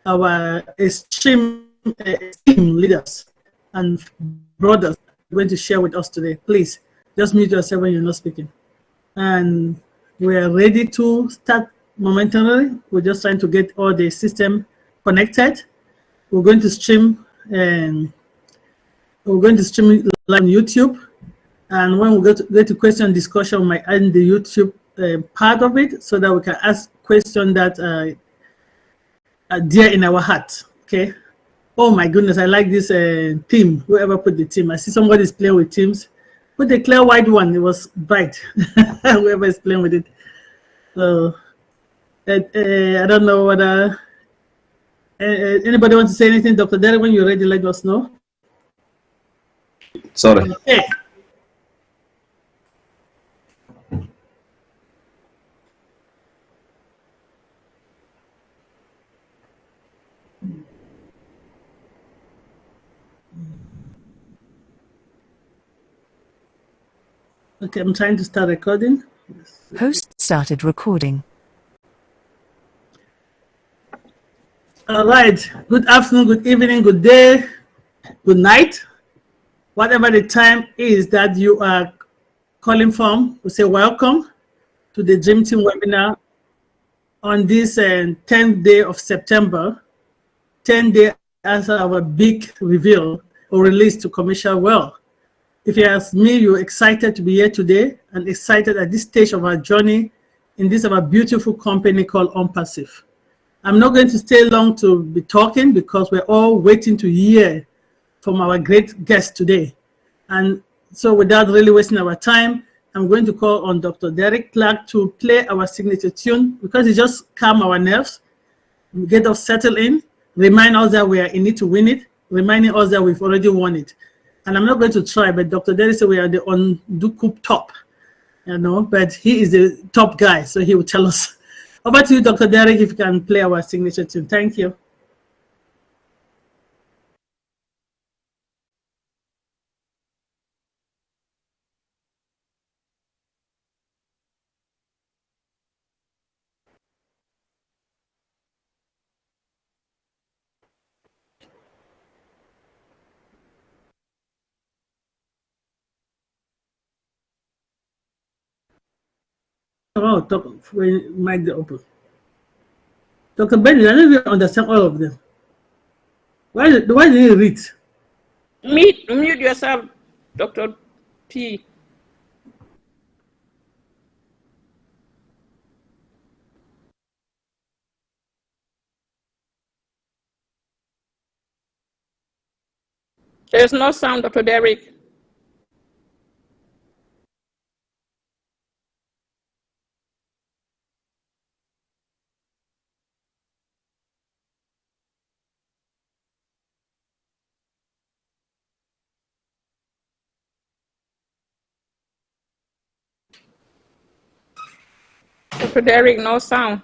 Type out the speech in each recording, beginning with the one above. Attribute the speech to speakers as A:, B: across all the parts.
A: our extreme team leaders and brothers are going to share with us today. Please, just mute yourself when you're not speaking. And we are ready to start momentarily. We're just trying to get all the system connected. We're going to stream and we're going to stream it live on YouTube. And when we get to question discussion, we might add the YouTube part of it so that we can ask questions that are dear in our heart. Okay. Oh my goodness, I like this theme. Whoever put the theme, I see somebody's playing with themes. Put the clear white one. It was bright. Whoever is playing with it. So I don't know whether anybody wants to say anything, Dr. Derek. When you're ready, let us know.
B: Sorry.
A: Okay. Okay, I'm trying to start recording.
C: Host started recording.
A: All right. Good afternoon, good evening, good day, good night. Whatever the time is that you are calling from, we say welcome to the Dream Team webinar on this 10th day of September, 10 days after our big reveal or release to commercial world. If you ask me, you're excited to be here today and excited at this stage of our journey in this our beautiful company called Unpassive. I'm not going to stay long to be talking because we're all waiting to hear from our great guest today. And so without really wasting our time, I'm going to call on Dr. Derek Clark to play our signature tune because it just calms our nerves, get us settled in, remind us that we are in it to win it, reminding us that we've already won it. And I'm not going to try, but Dr. Derek said we are the on top, but he is the top guy, so he will tell us. Over to you, Dr. Derek, if you can play our signature tune. Thank you. Oh, mic open. Dr. Benny, I don't even understand all of them. Why did you read?
D: Mute yourself, Dr. P. There's no sound, Dr. Derek. Dr. Derek, no sound.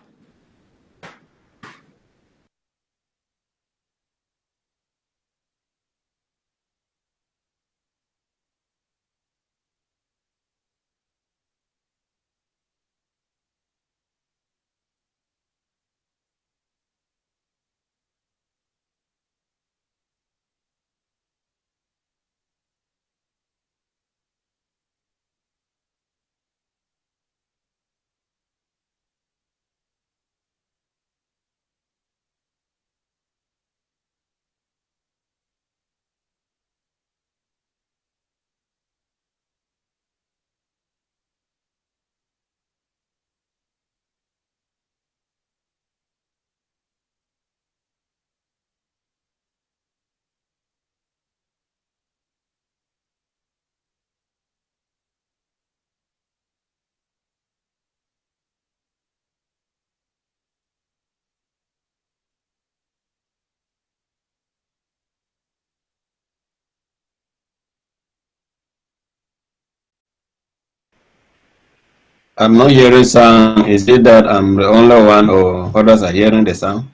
B: I'm not hearing sound. Is it that I'm the only one or others are hearing the sound?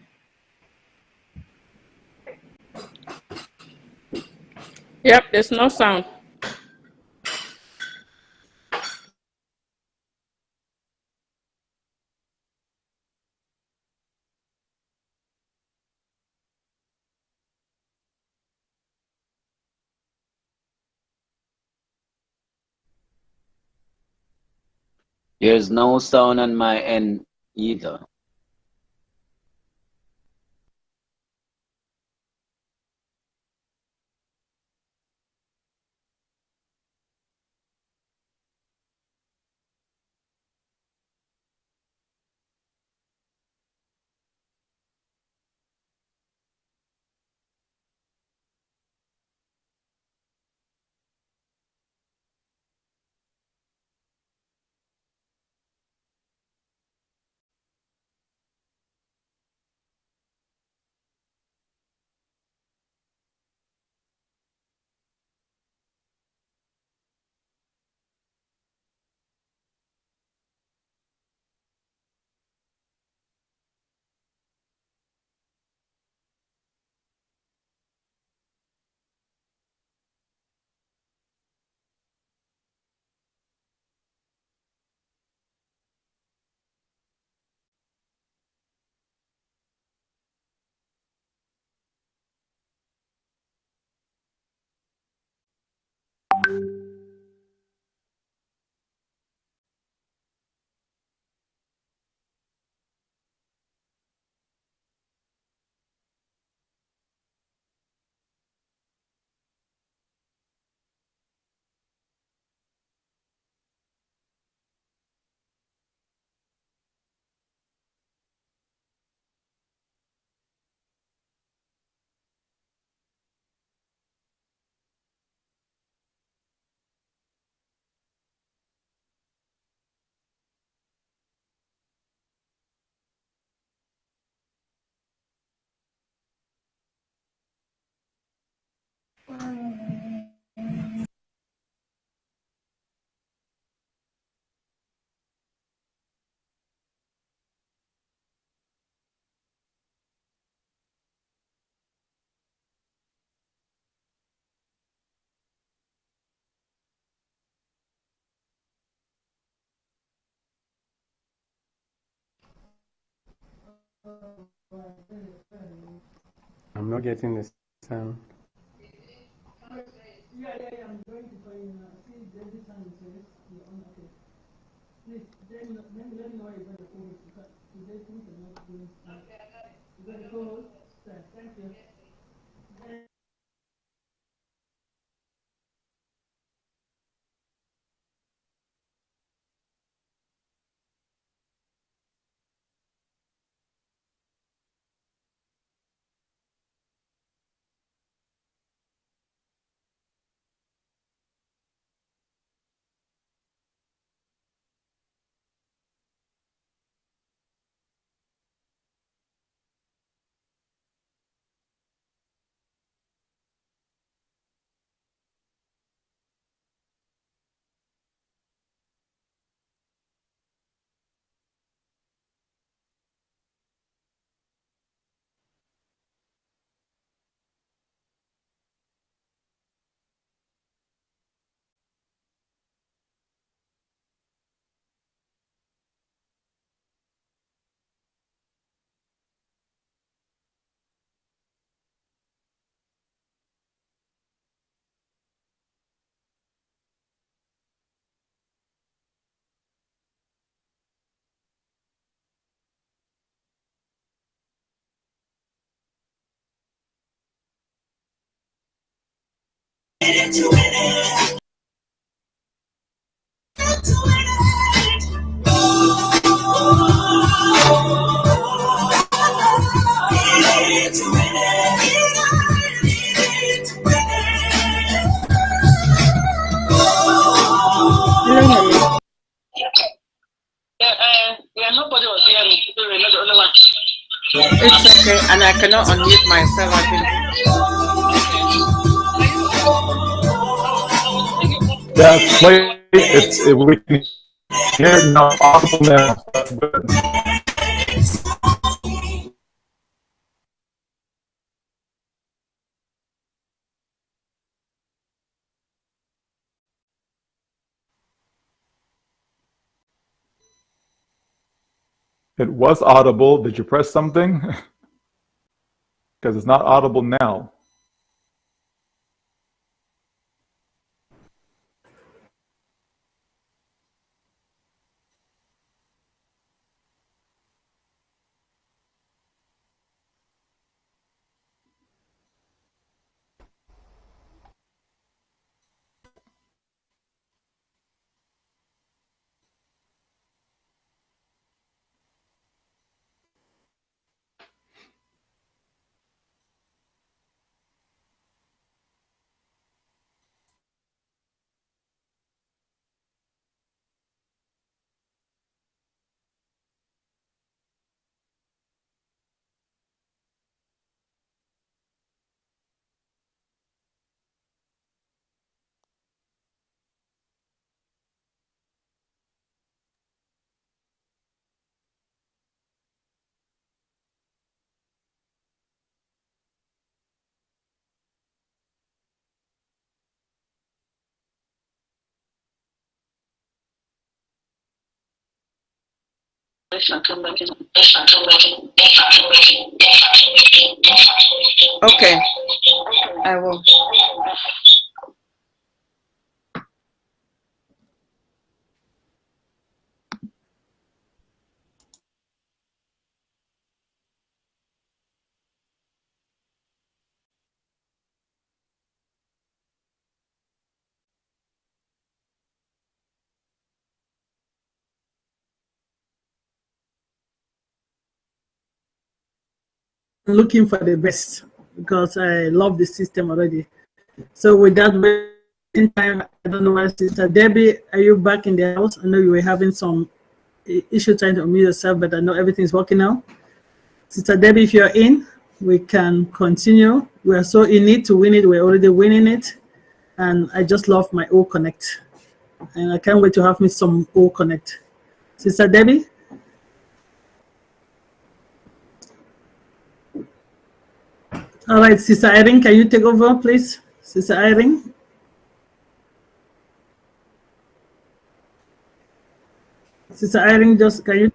D: Yep, there's no sound.
B: There's no sound on my end either.
E: I'm not getting the sound.
A: Yeah, I'm going to call you now. See, every time it says you're on, okay. Please, then let me know you got the co-host. Because today things are not going smooth. You got the co-host? Thank you.
F: Yeah, nobody was hearing. So we're not the only one.
G: It's okay, and I cannot unmute myself. I've been.
E: Yeah, play it. We can hear it now. Audible now. That's good. It was audible. Did you press something? Because it's not audible now.
G: Okay, I will.
A: Looking for the best because I love the system already. So with that in time, I don't know why Sister Debbie, are you back in the house? I know you were having some issue trying to unmute yourself, but I know everything's working now. Sister Debbie, if you're in, we can continue. We are so in it to win it. We're already winning it. And I just love my O Connect. And I can't wait to have me some O Connect. Sister Debbie? All right, Sister Irene, can you take over, please? Sister Irene? Sister Irene, just can you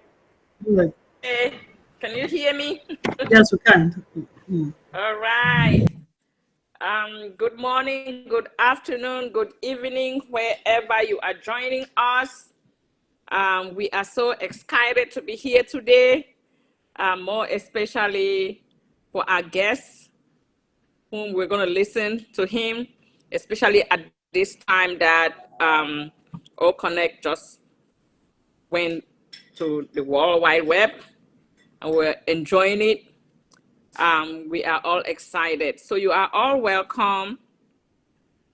A: do that?
D: Hey, can you hear me?
A: Yes, we can.
D: All right. Good morning, good afternoon, good evening, wherever you are joining us. We are so excited to be here today, more especially for our guests, whom we're going to listen to him, especially at this time that O Connect just went to the World Wide Web, and we're enjoying it. We are all excited. So you are all welcome,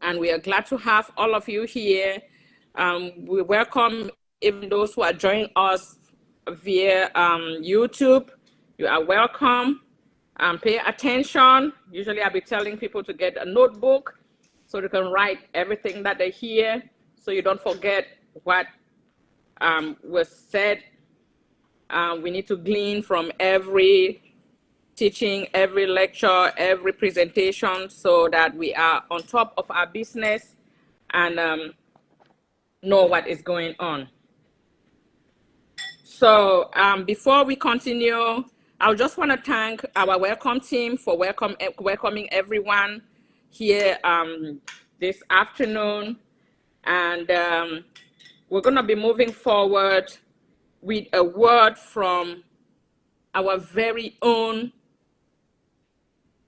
D: and we are glad to have all of you here. We welcome even those who are joining us via YouTube. You are welcome. Pay attention. Usually I'll be telling people to get a notebook so they can write everything that they hear, so you don't forget what was said. We need to glean from every teaching, every lecture, every presentation, so that we are on top of our business and know what is going on. So before we continue, I just want to thank our welcome team for welcoming everyone here this afternoon. And we're going to be moving forward with a word from our very own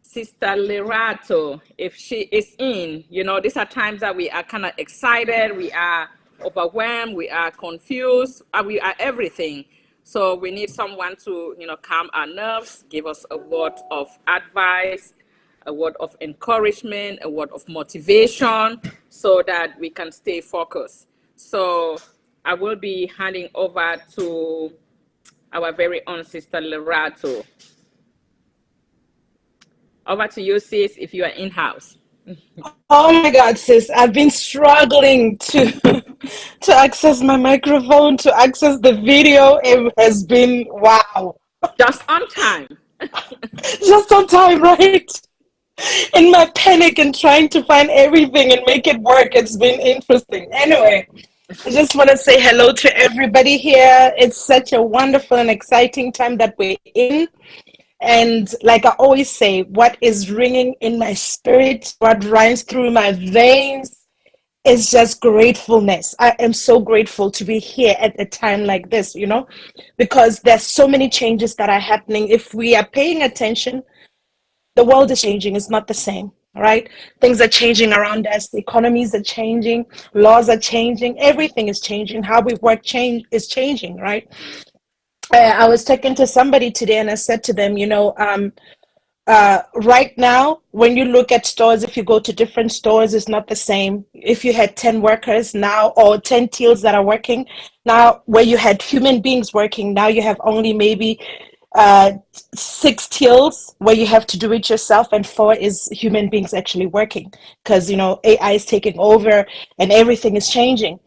D: Sister Lerato, if she is in. You know, these are times that we are kind of excited, we are overwhelmed, we are confused, we are everything. So we need someone to, you know, calm our nerves, give us a word of advice, a word of encouragement, a word of motivation, so that we can stay focused. So I will be handing over to our very own Sister Lerato. Over to you, sis, if you are in-house.
H: Oh my God, sis, I've been struggling to to access my microphone, to access the video. It has been wow.
D: Just on time.
H: Just on time, right? In my panic and trying to find everything and make it work, it's been interesting. Anyway, I just want to say hello to everybody here. It's such a wonderful and exciting time that we're in. And like I always say, what is ringing in my spirit, what runs through my veins is just gratefulness. I am so grateful to be here at a time like this, you know, because there's so many changes that are happening. If we are paying attention, the world is changing. It's not the same, right? Things are changing around us. The economies are changing. Laws are changing. Everything is changing. How we work is changing, right? I was talking to somebody today and I said to them, you know, right now, when you look at stores, if you go to different stores, it's not the same. If you had 10 workers now, or 10 teals that are working now, where you had human beings working, now you have only maybe 6 teals where you have to do it yourself, and 4 is human beings actually working, because, you know, AI is taking over and everything is changing.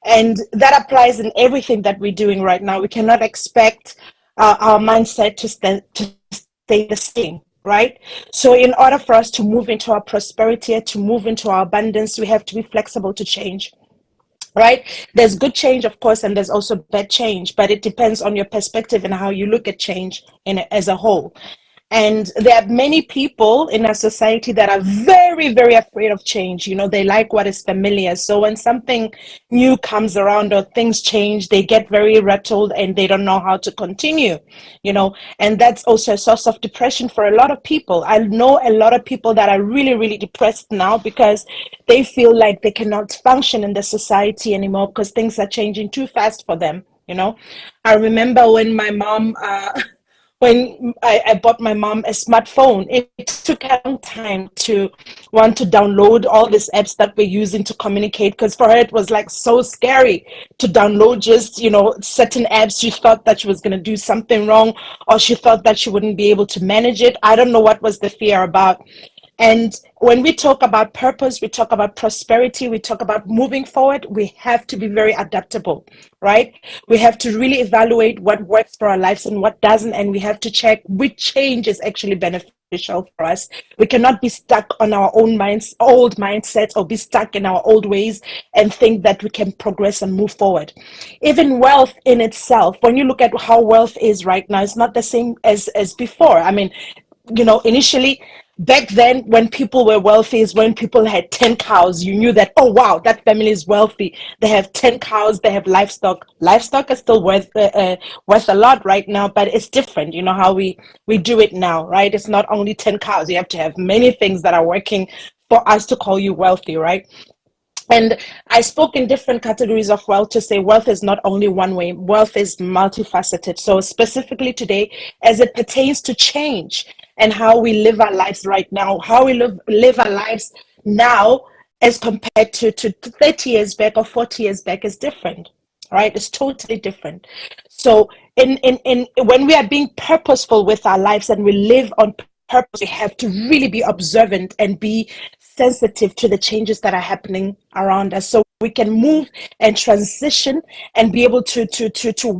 H: And that applies in everything that we're doing right now. We cannot expect our mindset to stay the same, right? So in order for us to move into our prosperity, to move into our abundance, we have to be flexible to change. right? There's good change, of course, and there's also bad change, but it depends on your perspective and how you look at change as a whole. And there are many people in our society that are very, very afraid of change. You know, they like what is familiar. So when something new comes around or things change, they get very rattled and they don't know how to continue, you know. And that's also a source of depression for a lot of people. I know a lot of people that are really, really depressed now because they feel like they cannot function in the society anymore because things are changing too fast for them, you know. I remember when my mom, when I bought my mom a smartphone, it took a long time to want to download all these apps that we're using to communicate, because for her it was like so scary to download just, you know, certain apps. She thought that she was going to do something wrong, or she thought that she wouldn't be able to manage it. I don't know what was the fear about. And when we talk about purpose, we talk about prosperity, we talk about moving forward, we have to be very adaptable, right? We have to really evaluate what works for our lives and what doesn't, and we have to check which change is actually beneficial for us. We cannot be stuck on our own old mindsets, or be stuck in our old ways and think that we can progress and move forward. Even wealth in itself, when you look at how wealth is right now, it's not the same as before. I mean, you know, initially, back then, when people were wealthy, is when people had 10 cows. You knew that, oh wow, that family is wealthy. They have 10 cows, they have livestock. Livestock is still worth a lot right now, but it's different. You know how we do it now, right? It's not only 10 cows. You have to have many things that are working for us to call you wealthy, right? And I spoke in different categories of wealth to say wealth is not only one way, wealth is multifaceted. So specifically today, as it pertains to change and how we live our lives right now, how we live our lives now as compared to 30 years back or 40 years back is different, right? It's totally different. So in when we are being purposeful with our lives and we live on purpose, we have to really be observant and be sensitive to the changes that are happening around us, so we can move and transition and be able to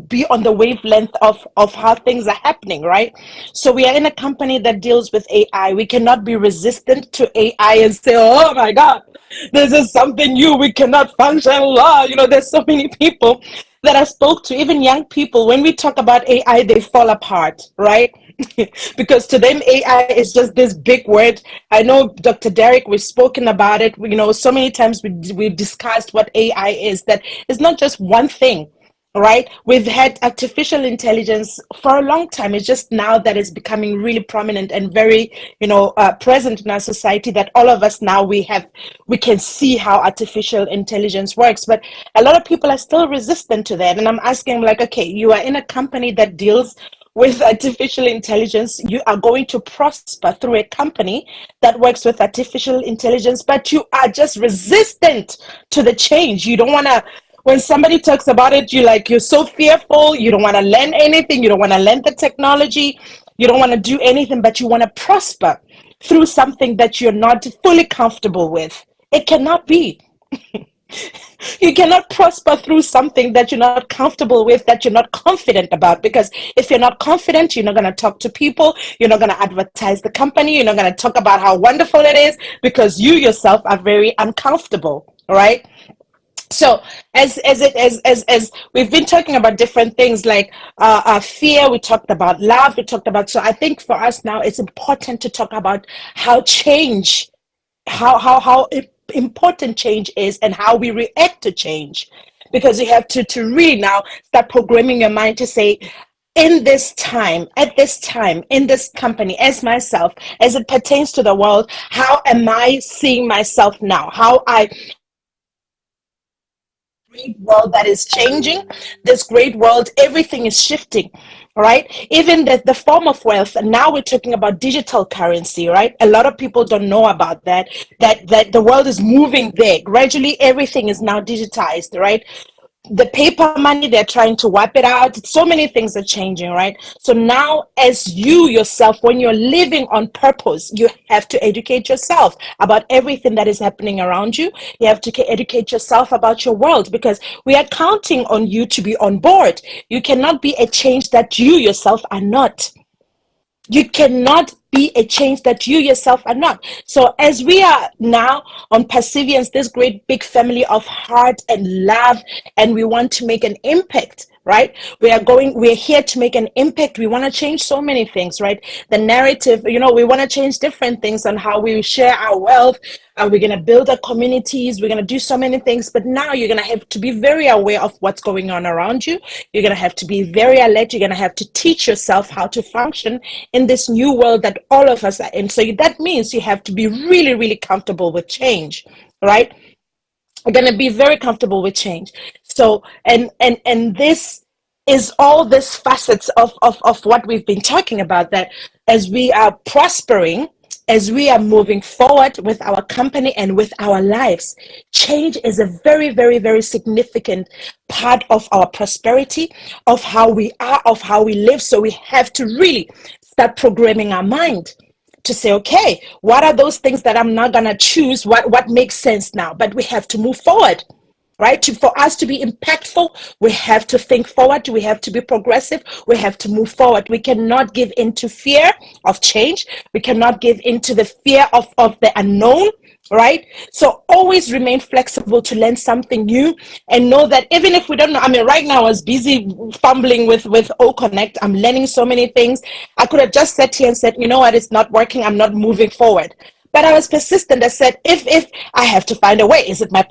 H: be on the wavelength of how things are happening, right? So we are in a company that deals with AI. We cannot be resistant to AI and say, oh my God, this is something new, we cannot function. You know, there's so many people that I spoke to, even young people, when we talk about AI, they fall apart, right? Because to them, AI is just this big word. I know, Dr. Derek, we've spoken about it. You know, so many times we discussed what AI is, that it's not just one thing, right? We've had artificial intelligence for a long time. It's just now that it's becoming really prominent and very, you know, present in our society, that all of us now we can see how artificial intelligence works. But a lot of people are still resistant to that. And I'm asking, like, okay, you are in a company that deals with artificial intelligence. You are going to prosper through a company that works with artificial intelligence, but you are just resistant to the change. You don't want to, when somebody talks about it, you're so fearful. You don't want to learn anything. You don't want to learn the technology. You don't want to do anything, but you want to prosper through something that you're not fully comfortable with. It cannot be. You cannot prosper through something that you're not comfortable with, that you're not confident about. Because if you're not confident, you're not going to talk to people. You're not going to advertise the company. You're not going to talk about how wonderful it is, because you yourself are very uncomfortable, right? So as we've been talking about different things like fear, we talked about love, we talked about, so I think for us now it's important to talk about how change, how important change is, and how we react to change. Because you have to really now start programming your mind to say, in this time, at this time, in this company, as myself, as it pertains to the world, how am I seeing myself now? How I great world that is changing, this great world, everything is shifting, right? Even the form of wealth, and now we're talking about digital currency, right? A lot of people don't know about that the world is moving there. Gradually, everything is now digitized, right? The paper money, they're trying to wipe it out. So many things are changing, right? So now, as you yourself, when you're living on purpose, you have to educate yourself about everything that is happening around you. You have to educate yourself about your world, because we are counting on you to be on board. You cannot be a change that you yourself are not. You cannot be a change that you yourself are not. So as we are now on Perseverance, this great big family of heart and love, and we want to make an impact, right? We're here to make an impact. We want to change so many things, right? The narrative, we want to change different things on how we share our wealth. We're going to build our communities. We're going to do so many things. But now you're going to have to be very aware of what's going on around you. You're going to have to be very alert. You're going to have to teach yourself how to function in this new world that all of us are in. So that means you have to be really, really comfortable with change, right? You're going to be very comfortable with change. So, and this is all this facets of what we've been talking about, that as we are prospering, as we are moving forward with our company and with our lives, change is a very, very, very significant part of our prosperity, of how we are, of how we live. So we have to really start programming our mind to say, okay, what are those things that I'm not going to choose? What makes sense now? But we have to move forward. Right? For us to be impactful, we have to think forward. We have to be progressive. We have to move forward. We cannot give into fear of change. We cannot give into the fear of the unknown, right? So always remain flexible to learn something new, and know that even if we don't know, right now I was busy fumbling with O Connect. I'm learning so many things. I could have just sat here and said, you know what, it's not working. I'm not moving forward. But I was persistent. I said, if I have to find a way, is it my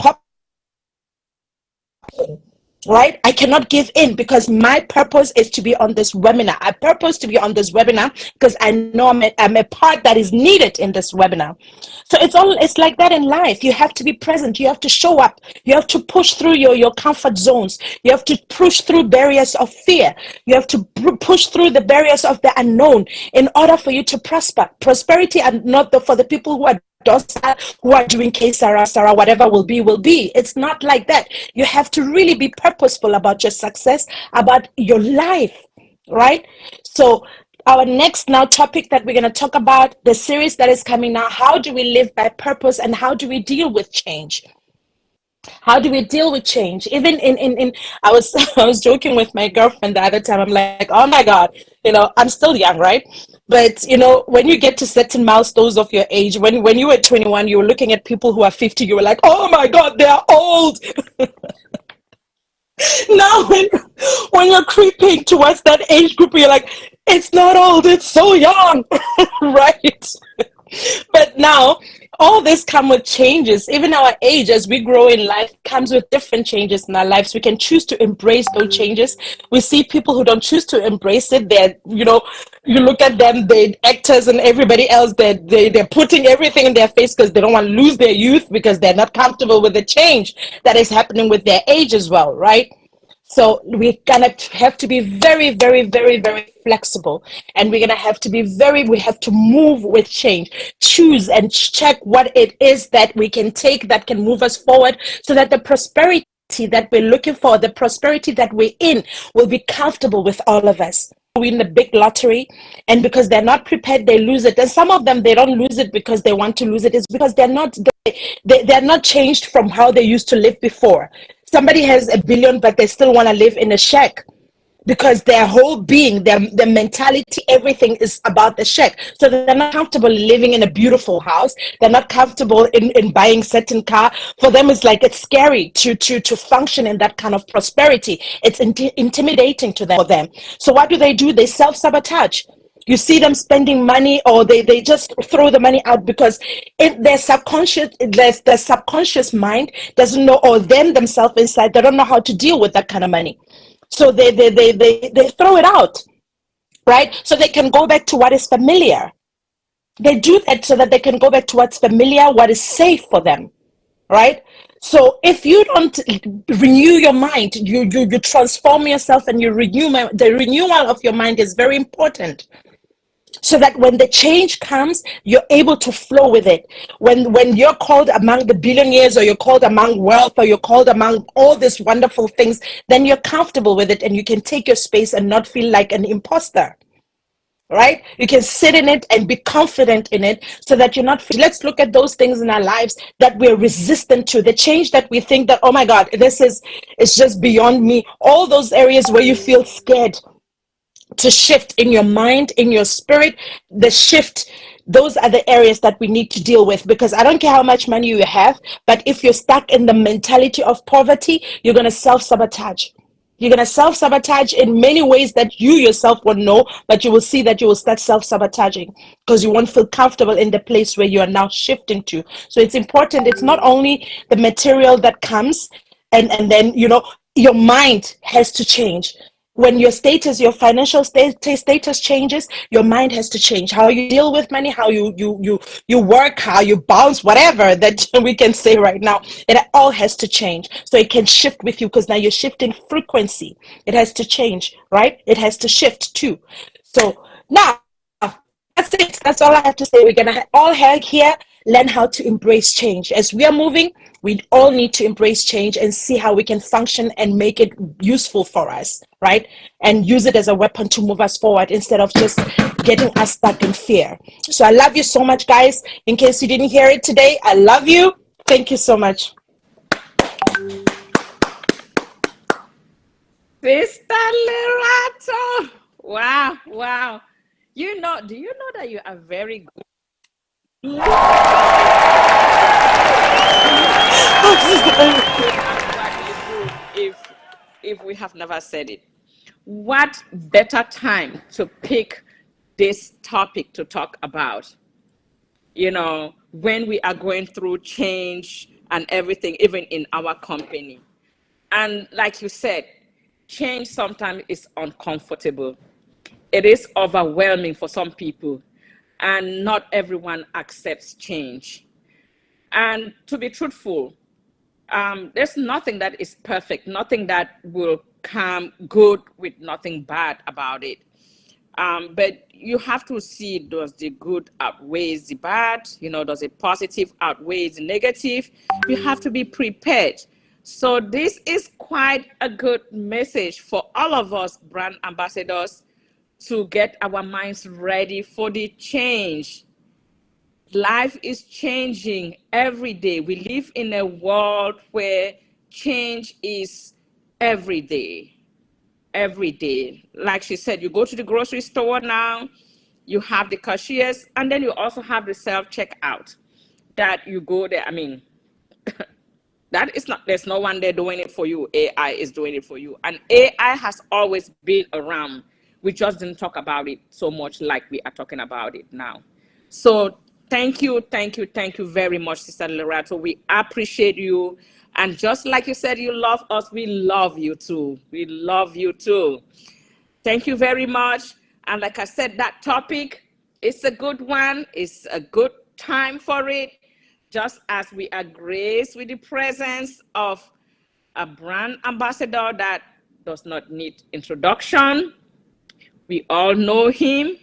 H: right? I cannot give in, because my purpose is to be on this webinar. I purpose to be on this webinar because I know I'm a part that is needed in this webinar. So it's like that in life. You have to be present. You have to show up. You have to push through your comfort zones. You have to push through barriers of fear. You have to push through the barriers of the unknown in order for you to prosper. Prosperity, and not for the people who are docile, who are doing K Sarah, whatever will be. It's not like that. You have to really be purposeful about your success, about your life, right? So our next now topic that we're going to talk about, the series that is coming now, how do we live by purpose and how do we deal with change? How do we deal with change? Even I was joking with my girlfriend the other time. I'm like, oh my God, I'm still young, right? But when you get to certain milestones of your age, when you were 21, you were looking at people who are 50, you were like, oh my God, they are old. Now when you're creeping towards that age group, you're like, it's not old, it's so young, right? But now all this comes with changes. Even our age, as we grow in life, comes with different changes in our lives. We can choose to embrace those changes. We see people who don't choose to embrace it. They're, you look at them, the actors and everybody else, they're putting everything in their face because they don't want to lose their youth, because they're not comfortable with the change that is happening with their age as well, right? So we're gonna have to be very, very, very, very flexible, and we're gonna have to be we have to move with change, choose and check what it is that we can take that can move us forward, so that the prosperity that we're looking for, the prosperity that we're in, will be comfortable with all of us. Win the big lottery, and because they're not prepared, they lose it. And some of them, they don't lose it because they want to lose it. It's because they're not changed from how they used to live before. Somebody has $1 billion, but they still want to live in a shack, because their whole being, their mentality, everything is about the shack. So they're not comfortable living in a beautiful house. They're not comfortable in buying certain car. For them, it's like, it's scary to function in that kind of prosperity. It's intimidating to them, for them. So what do? They self-sabotage. You see them spending money, or they just throw the money out, because their subconscious mind doesn't know, or themselves inside, they don't know how to deal with that kind of money. So they throw it out, right? So they can go back to what is familiar. They do that so that they can go back to what's familiar, what is safe for them, right? So if you don't renew your mind, you transform yourself, and the renewal of your mind is very important, so that when the change comes, you're able to flow with it. When you're called among the billionaires, or you're called among wealth, or you're called among all these wonderful things, then you're comfortable with it, and you can take your space and not feel like an imposter, right? You can sit in it and be confident in it, so that you're not. Let's look at those things in our lives that we're resistant to, the change that we think that, oh my God, it's just beyond me. All those areas where you feel scared, to shift in your mind, in your spirit, the shift, those are the areas that we need to deal with, because I don't care how much money you have, but if you're stuck in the mentality of poverty, you're going to self-sabotage. You're going to self-sabotage in many ways that you yourself won't know, but you will see that you will start self-sabotaging because you won't feel comfortable in the place where you are now shifting to. So it's important. It's not only the material that comes, and then, you know, your mind has to change. When your status, your financial status changes, your mind has to change. How you deal with money, how you work, how you bounce, whatever that we can say right now, it all has to change. So it can shift with you, because now you're shifting frequency. It has to change, right? It has to shift too. So now, that's it. That's all I have to say. We're gonna all here learn how to embrace change. As we are moving, we all need to embrace change and see how we can function and make it useful for us, right? And use it as a weapon to move us forward instead of just getting us stuck in fear. So I love you so much, guys. In case you didn't hear it today, I love you. Thank you so much.
D: Sister Lerato. Wow, wow. Do you know that you are very good? If we have never said it. What better time to pick this topic to talk about? You know, when we are going through change and everything, even in our company. And like you said, change sometimes is uncomfortable. It is overwhelming for some people, and not everyone accepts change. And to be truthful, there's nothing that is perfect, nothing that will come good with nothing bad about it. But you have to see, does the good outweighs the bad? You know, does the positive outweigh the negative? You have to be prepared. So this is quite a good message for all of us brand ambassadors to get our minds ready for the change. Life is changing every day. We live in a world where change is every day. Every day. Like she said, you go to the grocery store now, you have the cashiers, and then you also have the self-checkout that you go there. I mean, that is not, there's no one there doing it for you. AI is doing it for you. And AI has always been around. We just didn't talk about it so much like we are talking about it now. So thank you very much, Sister Lerato. We appreciate you. And just like you said, you love us, we love you too. We love you too. Thank you very much. And like I said, that topic is a good one. It's a good time for it. Just as we are graced with the presence of a brand ambassador that does not need introduction. We all know him.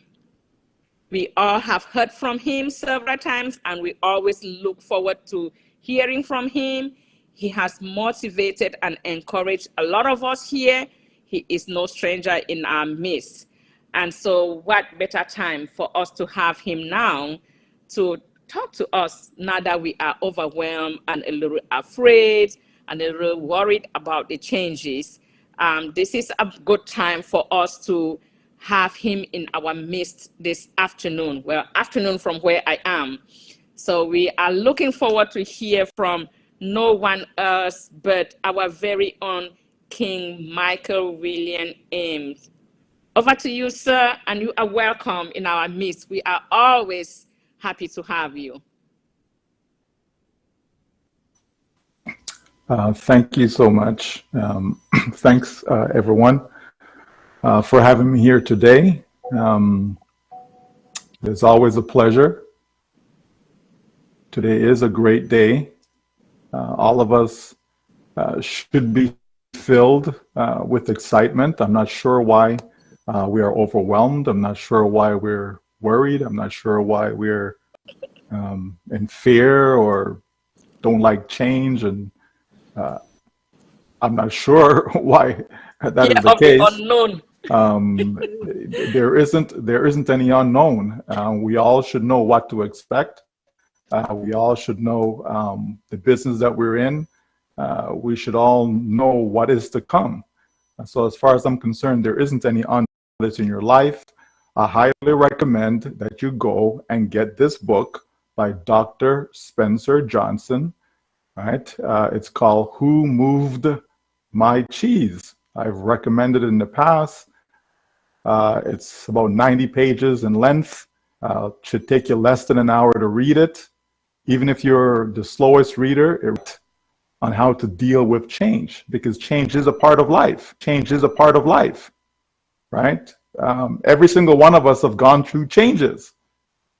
D: We all have heard from him several times, and we always look forward to hearing from him. He has motivated and encouraged a lot of us here. He is no stranger in our midst. And so what better time for us to have him now to talk to us now that we are overwhelmed and a little afraid and a little worried about the changes. This is a good time for us to have him in our midst this afternoon. Well, afternoon from where I am. So we are looking forward to hear from no one else but our very own King Michael William Ames. Over to you, sir, and you are welcome in our midst. We are always happy to have you.
E: Thank you so much. Thanks, everyone, for having me here today. It's always a pleasure. Today is a great day. All of us should be filled with excitement. I'm not sure why we are overwhelmed. I'm not sure why we're worried. I'm not sure why we're in fear or don't like change. And I'm not sure why that is the case.
D: Unknown.
E: There isn't any unknown. We all should know what to expect. We all should know the business that we're in. We should all know what is to come. So as far as I'm concerned, there isn't any unknown. this in your life, I highly recommend that you go and get this book by Dr. Spencer Johnson, right? It's called Who Moved My Cheese? I've recommended it in the past. It's about 90 pages in length. Should take you less than an hour to read it. Even if you're the slowest reader, on how to deal with change, because change is a part of life. Change is a part of life, right? Every single one of us have gone through changes,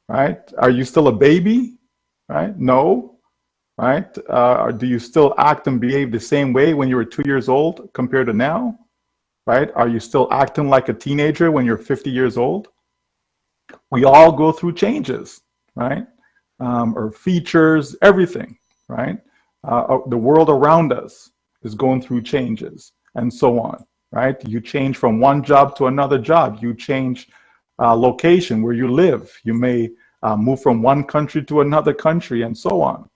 E: right? Are you still a baby, right? No, right? Do you still act and behave the same way when you were 2 years old compared to now, right? Are you still acting like a teenager when you're 50 years old? We all go through changes, right? Or features, everything, right? The world around us is going through changes and so on, right? You change from one job to another job. You change location where you live. You may move from one country to another country and so on,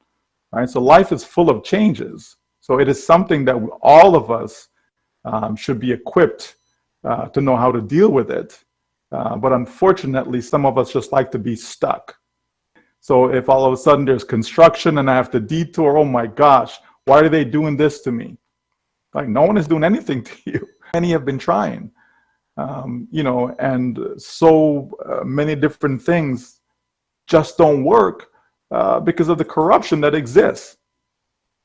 E: right? So life is full of changes. So it is something that all of us should be equipped to know how to deal with it. But unfortunately, some of us just like to be stuck. So if all of a sudden there's construction and I have to detour, oh my gosh, why are they doing this to me? Like, no one is doing anything to you. Many have been trying, and so many different things just don't work because of the corruption that exists,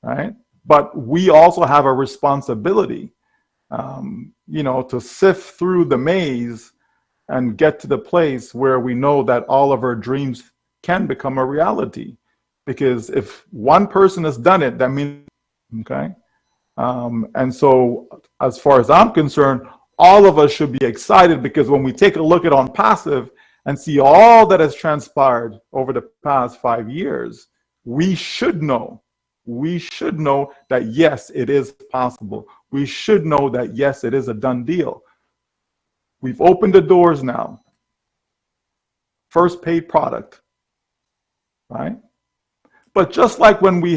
E: right? But we also have a responsibility, to sift through the maze and get to the place where we know that all of our dreams can become a reality. Because if one person has done it, that means, okay? And so as far as I'm concerned, all of us should be excited, because when we take a look at On Passive and see all that has transpired over the past 5 years, we should know that yes, it is possible. We should know that yes, it is a done deal. We've opened the doors now. First paid product, right? But just like when we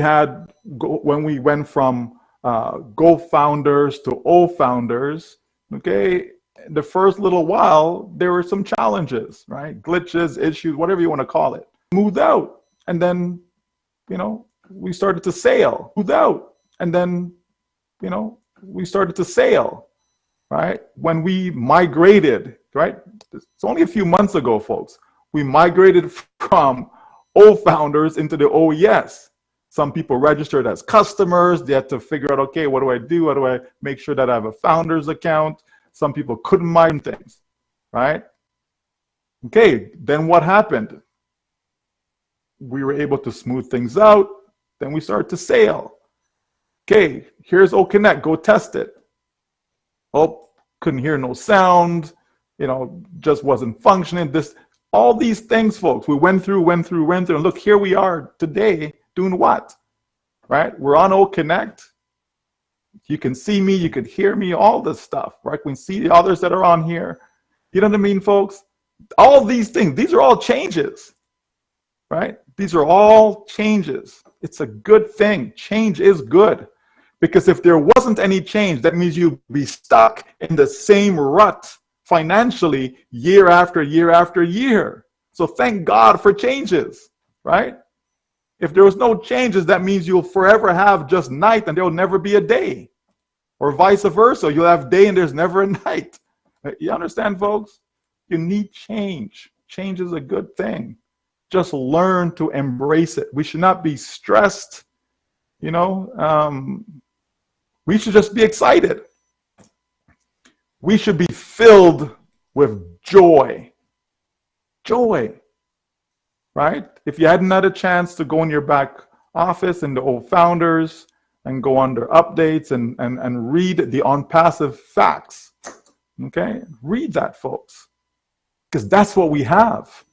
E: went from Go founders to O founders, okay, the first little while, there were some challenges, right? Glitches, issues, whatever you want to call it. Moved out. And then, we started to sail. Moved out. And then, we started to sail, right? When we migrated, right? It's only a few months ago, folks. We migrated from O founders into the OES. Some people registered as customers. They had to figure out, okay, what do I do? How do I make sure that I have a founder's account? Some people couldn't mind things, right? Okay, then what happened? We were able to smooth things out. Then we started to sail. Okay, here's OConnect, go test it. Oh, couldn't hear no sound, just wasn't functioning. All these things, folks, we went through, and look, here we are today doing what, right? We're on OConnect. You can see me, you could hear me, all this stuff, right? We can see the others that are on here. You know what I mean, folks? All these things, these are all changes, right? These are all changes. It's a good thing. Change is good. Because if there wasn't any change, that means you'd be stuck in the same rut financially year after year after year. So thank God for changes, right? If there was no changes, that means you'll forever have just night and there will never be a day. Or vice versa, you'll have day and there's never a night. You understand, folks? You need change. Change is a good thing. Just learn to embrace it. We should not be stressed, we should just be excited. We should be filled with joy. Joy, right? If you hadn't had a chance to go in your back office in the old founders and go under updates and read the On Passive facts, okay? Read that, folks, because that's what we have.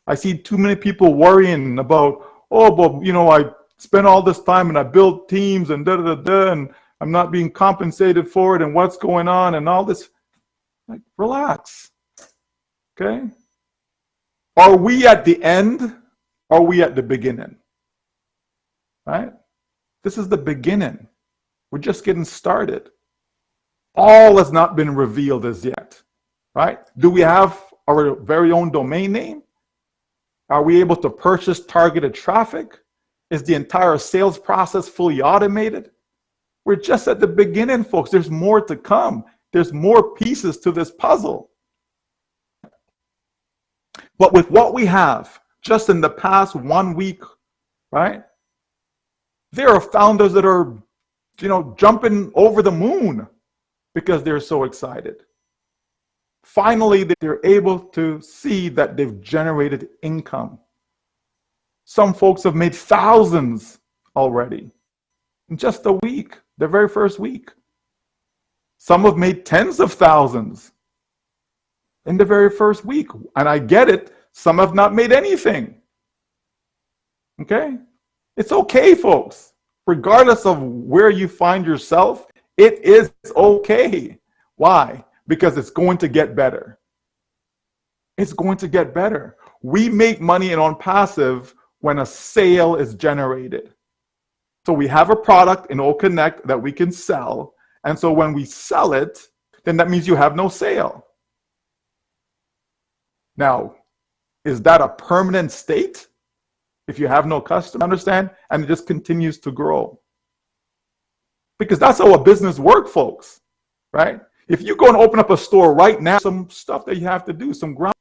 E: I see too many people worrying about, I spent all this time and I built teams and and I'm not being compensated for it and what's going on and all this. Like, relax, okay? Are we at the end? Or are we at the beginning? Right? This is the beginning. We're just getting started. All has not been revealed as yet, right? Do we have our very own domain name? Are we able to purchase targeted traffic? Is the entire sales process fully automated? We're just at the beginning, folks. There's more to come. There's more pieces to this puzzle. But with what we have, just in the past 1 week, right? There are founders that are, jumping over the moon because they're so excited. Finally, they're able to see that they've generated income. Some folks have made thousands already in just a week, the very first week. Some have made tens of thousands in the very first week. And I get it. Some have not made anything. Okay? It's okay, folks. Regardless of where you find yourself, it is okay. Why? Because it's going to get better. It's going to get better. We make money on passive when a sale is generated. So we have a product in OConnect that we can sell. And so when we sell it, then that means you have no sale. Now, is that a permanent state? If you have no customer, understand? And it just continues to grow. Because that's how a business works, folks, right? If you go and open up a store right now, some stuff that you have to do, some ground.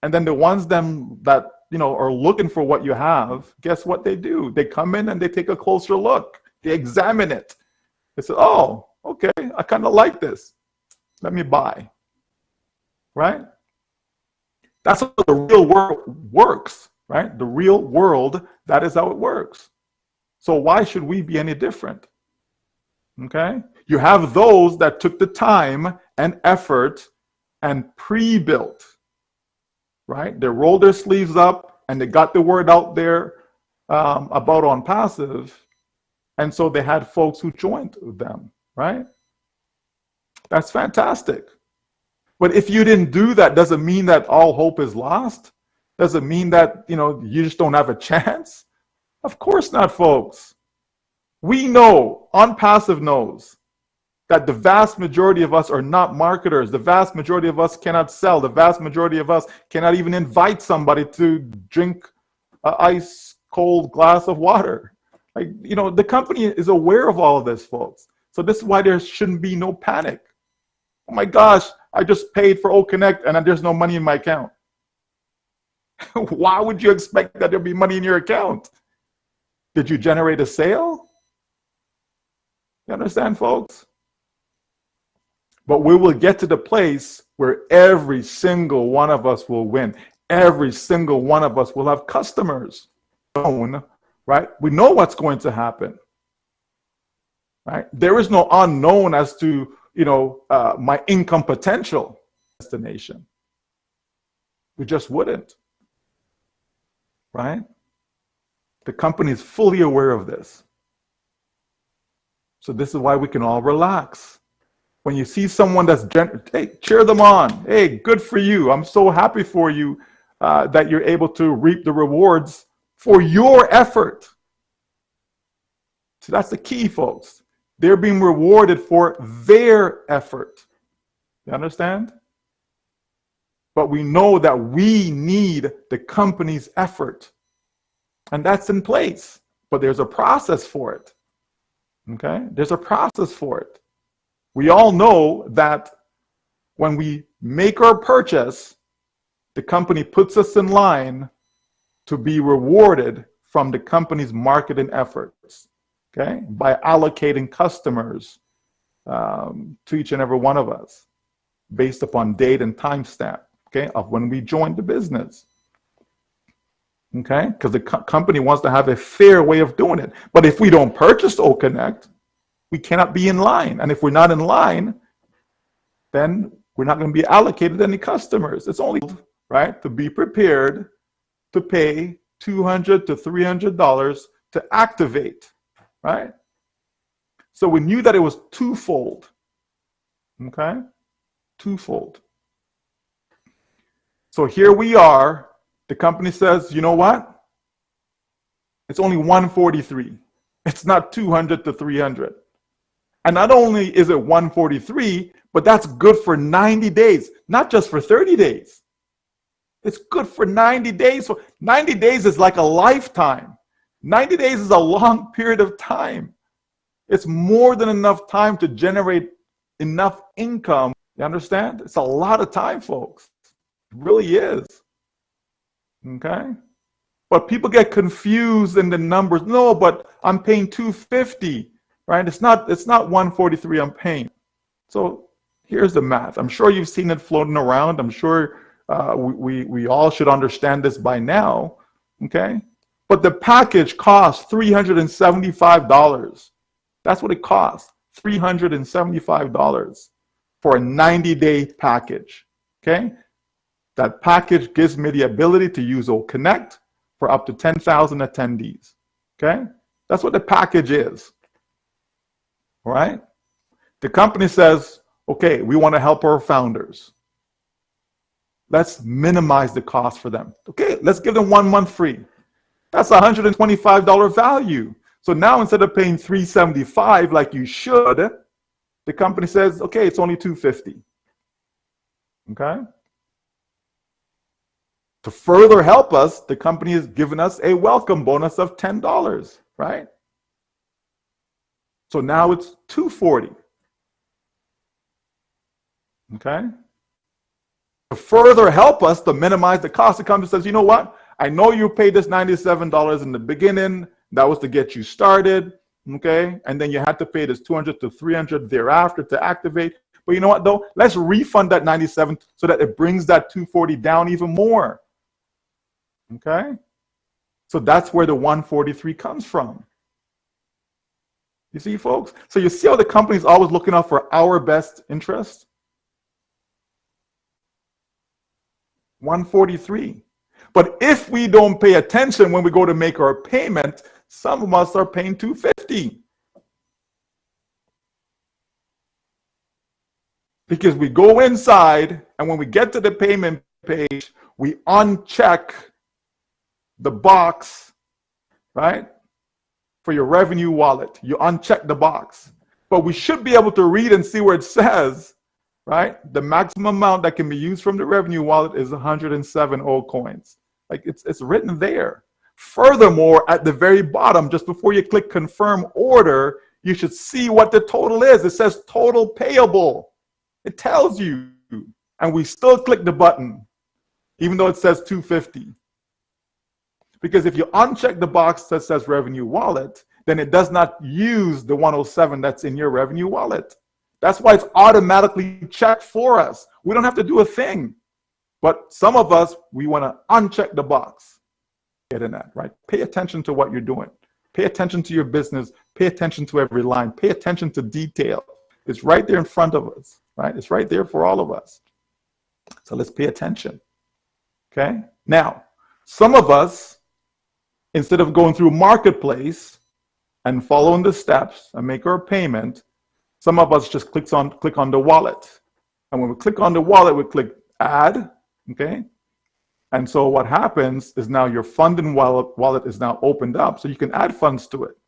E: And then the ones that are looking for what you have, guess what they do? They come in and they take a closer look. They examine it. They say, oh, okay, I kind of like this. Let me buy. Right? That's how the real world works, right? The real world, that is how it works. So why should we be any different? Okay? You have those that took the time and effort and pre-built, right? They rolled their sleeves up and they got the word out there about on passive. And so they had folks who joined them, right? That's fantastic. But if you didn't do that, doesn't mean that all hope is lost. Doesn't mean that, you just don't have a chance. Of course not, folks. We know, OnPassive knows, that the vast majority of us are not marketers. The vast majority of us cannot sell. The vast majority of us cannot even invite somebody to drink an ice cold glass of water. The company is aware of all of this, folks. So this is why there shouldn't be no panic. Oh my gosh, I just paid for OConnect and there's no money in my account. Why would you expect that there'll be money in your account? Did you generate a sale? You understand, folks? But we will get to the place where every single one of us will win. Every single one of us will have customers. Right? We know what's going to happen. Right? There is no unknown as to my income potential destination. We just wouldn't. Right? The company is fully aware of this. So this is why we can all relax. When you see someone that's hey, cheer them on. Hey, good for you. I'm so happy for you that you're able to reap the rewards for your effort. So that's the key, folks. They're being rewarded for their effort. You understand? But we know that we need the company's effort. And that's in place. But there's a process for it. Okay? There's a process for it. We all know that when we make our purchase, the company puts us in line to be rewarded from the company's marketing efforts, okay, by allocating customers to each and every one of us based upon date and timestamp, okay, of when we joined the business, okay, because the company wants to have a fair way of doing it. But if we don't purchase OConnect, we cannot be in line. And if we're not in line, then we're not going to be allocated any customers. It's only, right, to be prepared to pay $200 to $300 to activate, right? So we knew that it was twofold, okay? Twofold. So here we are. The company says, you know what? It's only $143. It's not $200 to $300. And not only is it 143, but that's good for 90 days, not just for 30 days. It's good for 90 days. So 90 days is like a lifetime. 90 days is a long period of time. It's more than enough time to generate enough income. You understand? It's a lot of time, folks. It really is. Okay? But people get confused in the numbers. No, but I'm paying $250, right? It's not 143 I'm paying. So here's the math. I'm sure you've seen it floating around. I'm sure we all should understand this by now. Okay? But the package costs $375. That's what it costs, $375 for a 90-day package. Okay? That package gives me the ability to use OConnect for up to 10,000 attendees. Okay? That's what the package is. All right? The company says, okay, we want to help our founders. Let's minimize the cost for them. Okay, let's give them 1 month free. That's a $125 value. So now instead of paying $375 like you should, the company says, okay, it's only $250. Okay? To further help us, the company has given us a welcome bonus of $10, right? So now it's $240. Okay? To further help us to minimize the cost, the company says, you know what? I know you paid this $97 in the beginning. That was to get you started, okay? And then you had to pay this $200 to $300 thereafter to activate. But you know what, though? Let's refund that $97 so that it brings that $240 down even more, okay? So that's where the $143 comes from. You see, folks? So you see how the company's always looking out for our best interest? $143. But if we don't pay attention when we go to make our payment, some of us are paying $250. Because we go inside, and when we get to the payment page, we uncheck the box, right, for your revenue wallet. You uncheck the box. But we should be able to read and see where it says, right, the maximum amount that can be used from the revenue wallet is 107 old coins. Like it's written there. Furthermore, at the very bottom, just before you click confirm order, you should see what the total is. It says total payable. It tells you. And we still click the button, even though it says $250. Because if you uncheck the box that says revenue wallet, then it does not use the 107 that's in your revenue wallet. That's why it's automatically checked for us. We don't have to do a thing. But some of us, we want to uncheck the box. Get in that, right? Pay attention to what you're doing. Pay attention to your business. Pay attention to every line. Pay attention to detail. It's right there in front of us, right? It's right there for all of us. So let's pay attention, okay? Now, some of us, instead of going through Marketplace and following the steps and make our payment, some of us just click on the wallet. And when we click on the wallet, we click add, okay? And so what happens is now your funding wallet is now opened up, so you can add funds to it.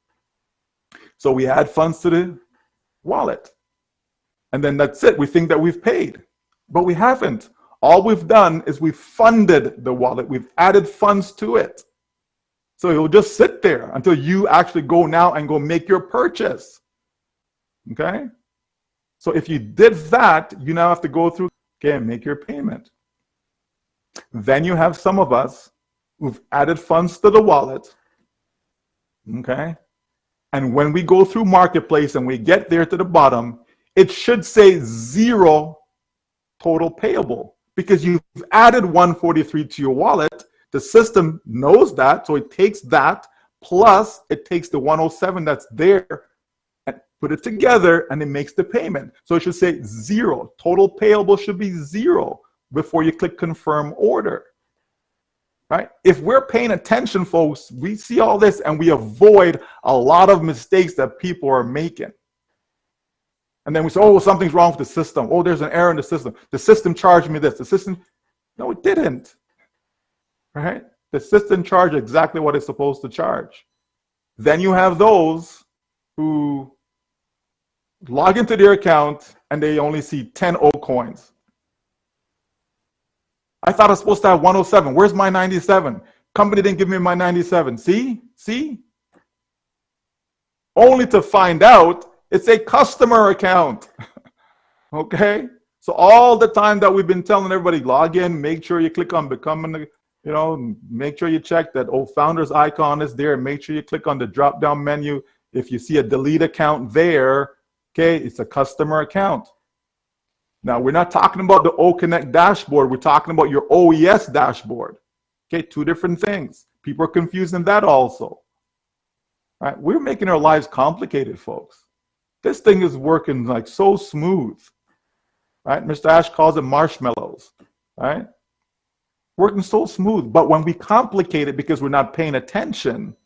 E: So we add funds to the wallet. And then that's it. We think that we've paid, but we haven't. All we've done is we've funded the wallet. We've added funds to it. So it'll just sit there until you actually go now and go make your purchase. Okay? So if you did that, you now have to go through, okay, and make your payment. Then you have some of us who've added funds to the wallet. Okay? And when we go through Marketplace and we get there to the bottom, it should say 0 total payable because you've added 143 to your wallet. The system knows that, so it takes that plus it takes the 107 that's there and put it together and it makes the payment. So it should say 0. Total payable should be 0 before you click confirm order. Right? If we're paying attention, folks, we see all this and we avoid a lot of mistakes that people are making. And then we say, oh, something's wrong with the system. Oh, there's an error in the system. The system charged me this. The system, no, it didn't. Right? The system charged exactly what it's supposed to charge. Then you have those who log into their account, and they only see 10 O coins. I thought I was supposed to have 107. Where's my 97? Company didn't give me my 97. See? Only to find out it's a customer account. Okay? So all the time that we've been telling everybody, log in, make sure you click on becoming, make sure you check that founder's icon is there. Make sure you click on the drop-down menu. If you see a delete account there, okay, it's a customer account. Now, we're not talking about the OConnect dashboard. We're talking about your OES dashboard. Okay, two different things. People are confusing that also. Right? We're making our lives complicated, folks. This thing is working like so smooth. Right? Mr. Ash calls it marshmallows. Right? Working so smooth. But when we complicate it because we're not paying attention,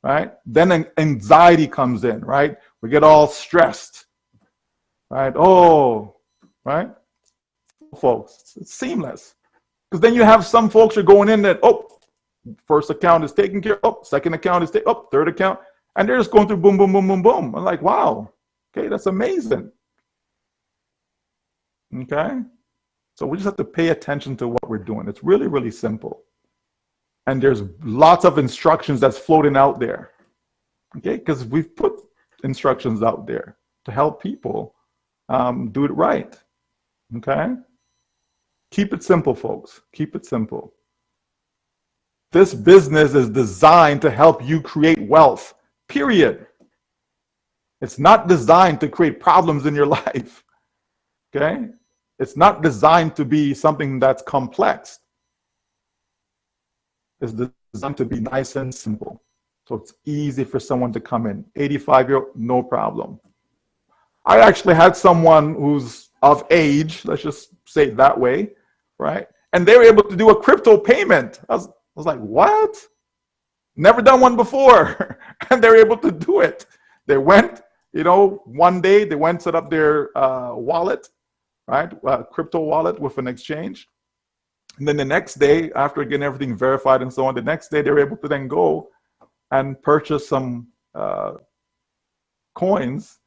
E: right? Then anxiety comes in, right? We get all stressed. Right? Oh, right? Folks, it's seamless. Because then you have some folks are going in that, first account is taken care of, second account is taken, third account, and they're just going through boom, boom, boom, boom, boom. I'm like, wow, okay, that's amazing. Okay? So we just have to pay attention to what we're doing. It's really, really simple. And there's lots of instructions that's floating out there. Okay? Because we've put instructions out there to help people do it right. Okay? Keep it simple, folks. Keep it simple. This business is designed to help you create wealth, period. It's not designed to create problems in your life. Okay? It's not designed to be something that's complex. It's designed to be nice and simple. So it's easy for someone to come in. 85-year-old, no problem. I actually had someone who's of age, let's just say it that way, right? And they were able to do a crypto payment. I was like, what? Never done one before. And they were able to do it. They went, one day they went set up their wallet, right? Crypto wallet with an exchange. And then the next day, after getting everything verified and so on, the next day they were able to then go and purchase some coins,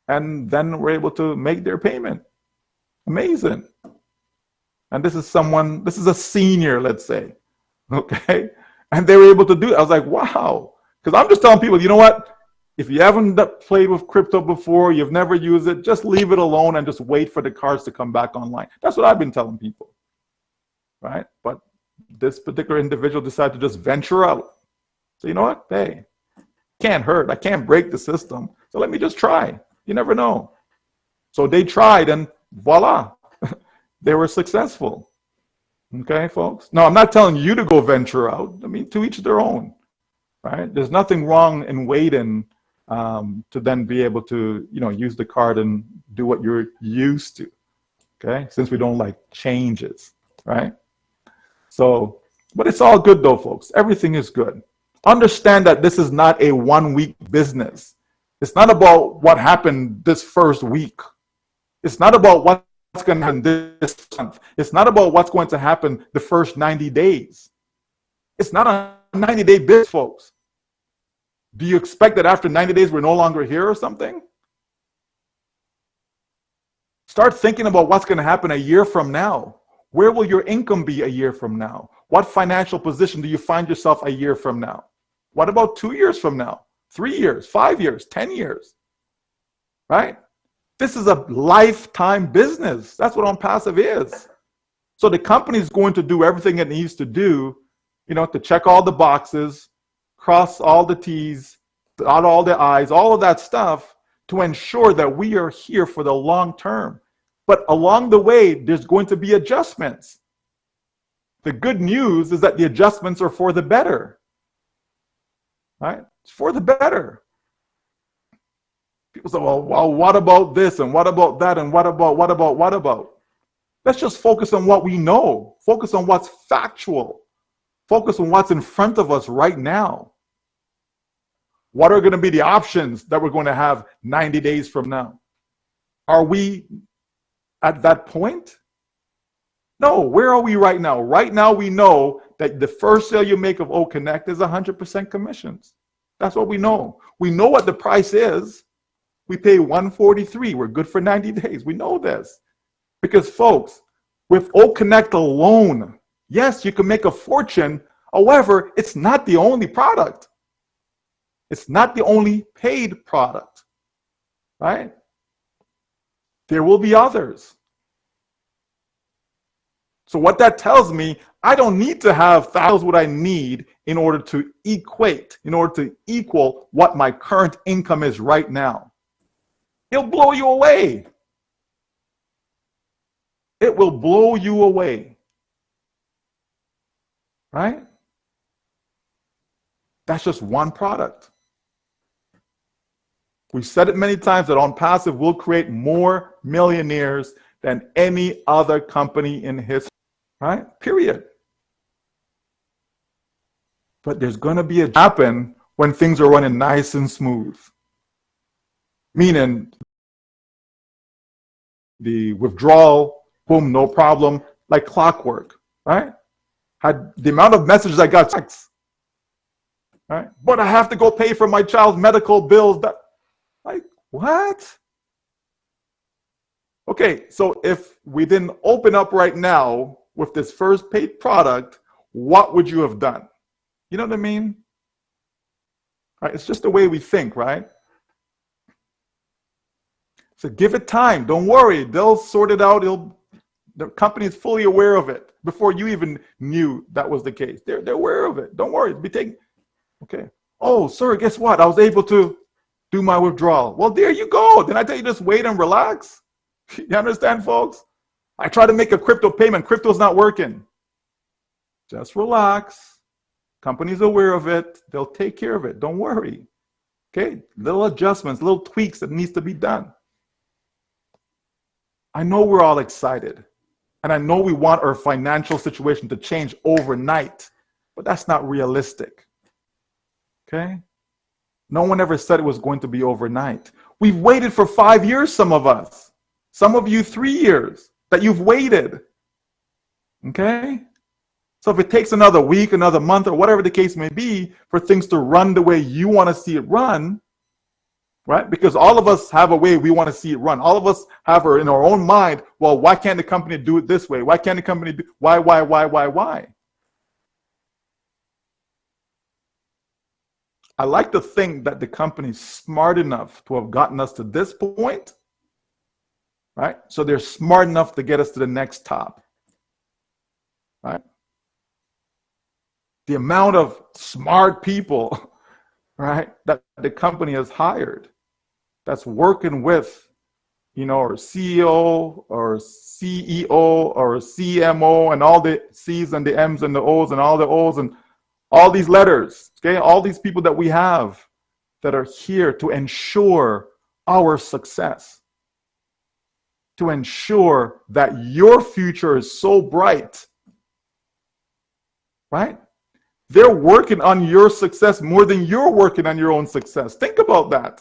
E: and then were able to make their payment. Amazing. And this is a senior, let's say, okay? And they were able to do it. I was like, wow. Because I'm just telling people, you know what? If you haven't played with crypto before, you've never used it, just leave it alone and just wait for the cards to come back online. That's what I've been telling people, right? But this particular individual decided to just venture out. So you know what? Hey, can't hurt. I can't break the system. So let me just try. You never know. So they tried, and voila, they were successful. Okay, folks? No, I'm not telling you to go venture out. I mean, to each their own, right? There's nothing wrong in waiting to then be able to, use the card and do what you're used to, okay? Since we don't like changes, right? So, but it's all good though, folks. Everything is good. Understand that this is not a one-week business. It's not about what happened this first week. It's not about what's going to happen this month. It's not about what's going to happen the first 90 days. It's not a 90-day business, folks. Do you expect that after 90 days we're no longer here or something? Start thinking about what's going to happen a year from now. Where will your income be a year from now? What financial position do you find yourself a year from now? What about 2 years from now? 3 years, 5 years, 10 years, right? This is a lifetime business. That's what OnPassive is. So the company is going to do everything it needs to do, to check all the boxes, cross all the T's, dot all the I's, all of that stuff to ensure that we are here for the long term. But along the way, there's going to be adjustments. The good news is that the adjustments are for the better. Right? It's for the better. People say, well, what about this and what about that and what about? Let's just focus on what we know. Focus on what's factual. Focus on what's in front of us right now. What are going to be the options that we're going to have 90 days from now? Are we at that point? No, where are we right now? Right now, we know that the first sale you make of OConnect is 100% commissions. That's what we know. We know what the price is. We pay $143. We're good for 90 days. We know this. Because folks, with O Connect alone, yes, you can make a fortune. However, it's not the only product. It's not the only paid product, right? There will be others. So what that tells me, I don't need to have thousands what I need in order to equate, in order to equal what my current income is right now. It'll blow you away. It will blow you away. Right? That's just one product. We've said it many times that On Passive will create more millionaires than any other company in history. Right? Period. But there's going to be a happen when things are running nice and smooth. Meaning the withdrawal, boom, no problem, like clockwork, right? Had the amount of messages I got, right? But I have to go pay for my child's medical bills. That, like, what? Okay, so if we didn't open up right now with this first paid product, what would you have done? You know what I mean? Right? It's just the way we think, right? So give it time. Don't worry. They'll sort it out. The company is fully aware of it before you even knew that was the case. They're aware of it. Don't worry. Okay. Oh, sir, guess what? I was able to do my withdrawal. Well, there you go. Then I tell you, just wait and relax. You understand, folks? I try to make a crypto payment. Crypto's not working. Just relax. Company's aware of it. They'll take care of it. Don't worry. Okay? Little adjustments, little tweaks that needs to be done. I know we're all excited. And I know we want our financial situation to change overnight. But that's not realistic. Okay? No one ever said it was going to be overnight. We've waited for 5 years, some of us. Some of you 3 years that you've waited. Okay? So if it takes another week, another month, or whatever the case may be for things to run the way you want to see it run, right? Because all of us have a way we want to see it run. All of us have in our own mind, well, why can't the company do it this way? Why can't the company do, why? I like to think that the company's smart enough to have gotten us to this point, right? So they're smart enough to get us to the next top, right? The amount of smart people, right, that the company has hired that's working with, our CEO or CEO or CMO and all the C's and the M's and the O's and all the O's and all these letters, okay? All these people that we have that are here to ensure our success, to ensure that your future is so bright, right? They're working on your success more than you're working on your own success. Think about that.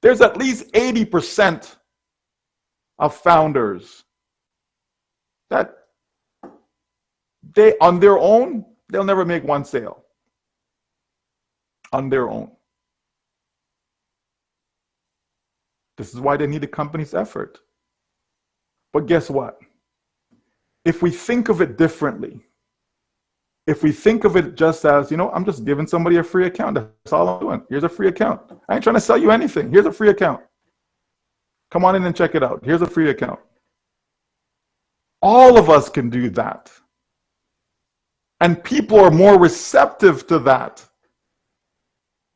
E: There's at least 80% of founders that on their own, they'll never make one sale. On their own. This is why they need the company's effort. But guess what? If we think of it differently, if we think of it just as, I'm just giving somebody a free account. That's all I'm doing. Here's a free account. I ain't trying to sell you anything. Here's a free account. Come on in and check it out. Here's a free account. All of us can do that. And people are more receptive to that.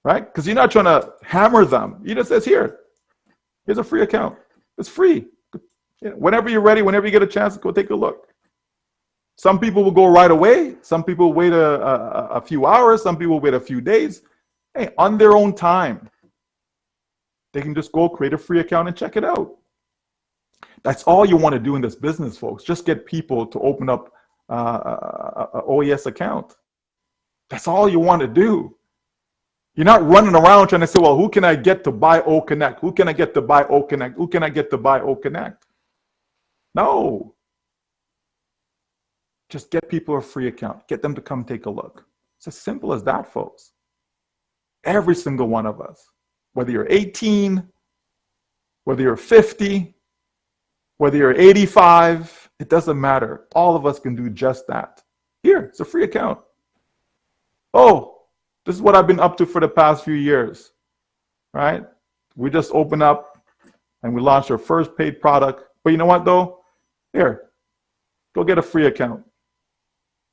E: Right? Because you're not trying to hammer them. You just says, here's a free account. It's free. Whenever you're ready, whenever you get a chance, go take a look. Some people will go right away. Some people wait a few hours. Some people wait a few days. Hey, on their own time, they can just go create a free account and check it out. That's all you want to do in this business, folks. Just get people to open up a OES account. That's all you want to do. You're not running around trying to say, well, who can I get to buy O Connect? Who can I get to buy O Connect? Who can I get to buy O Connect? No. Just get people a free account. Get them to come take a look. It's as simple as that, folks. Every single one of us. whether you're 18, whether you're 50, whether you're 85, it doesn't matter. All of us can do just that. Here, it's a free account. Oh, this is what I've been up to for the past few years, right? We just opened up and we launched our first paid product. But you know what though? Here, go get a free account.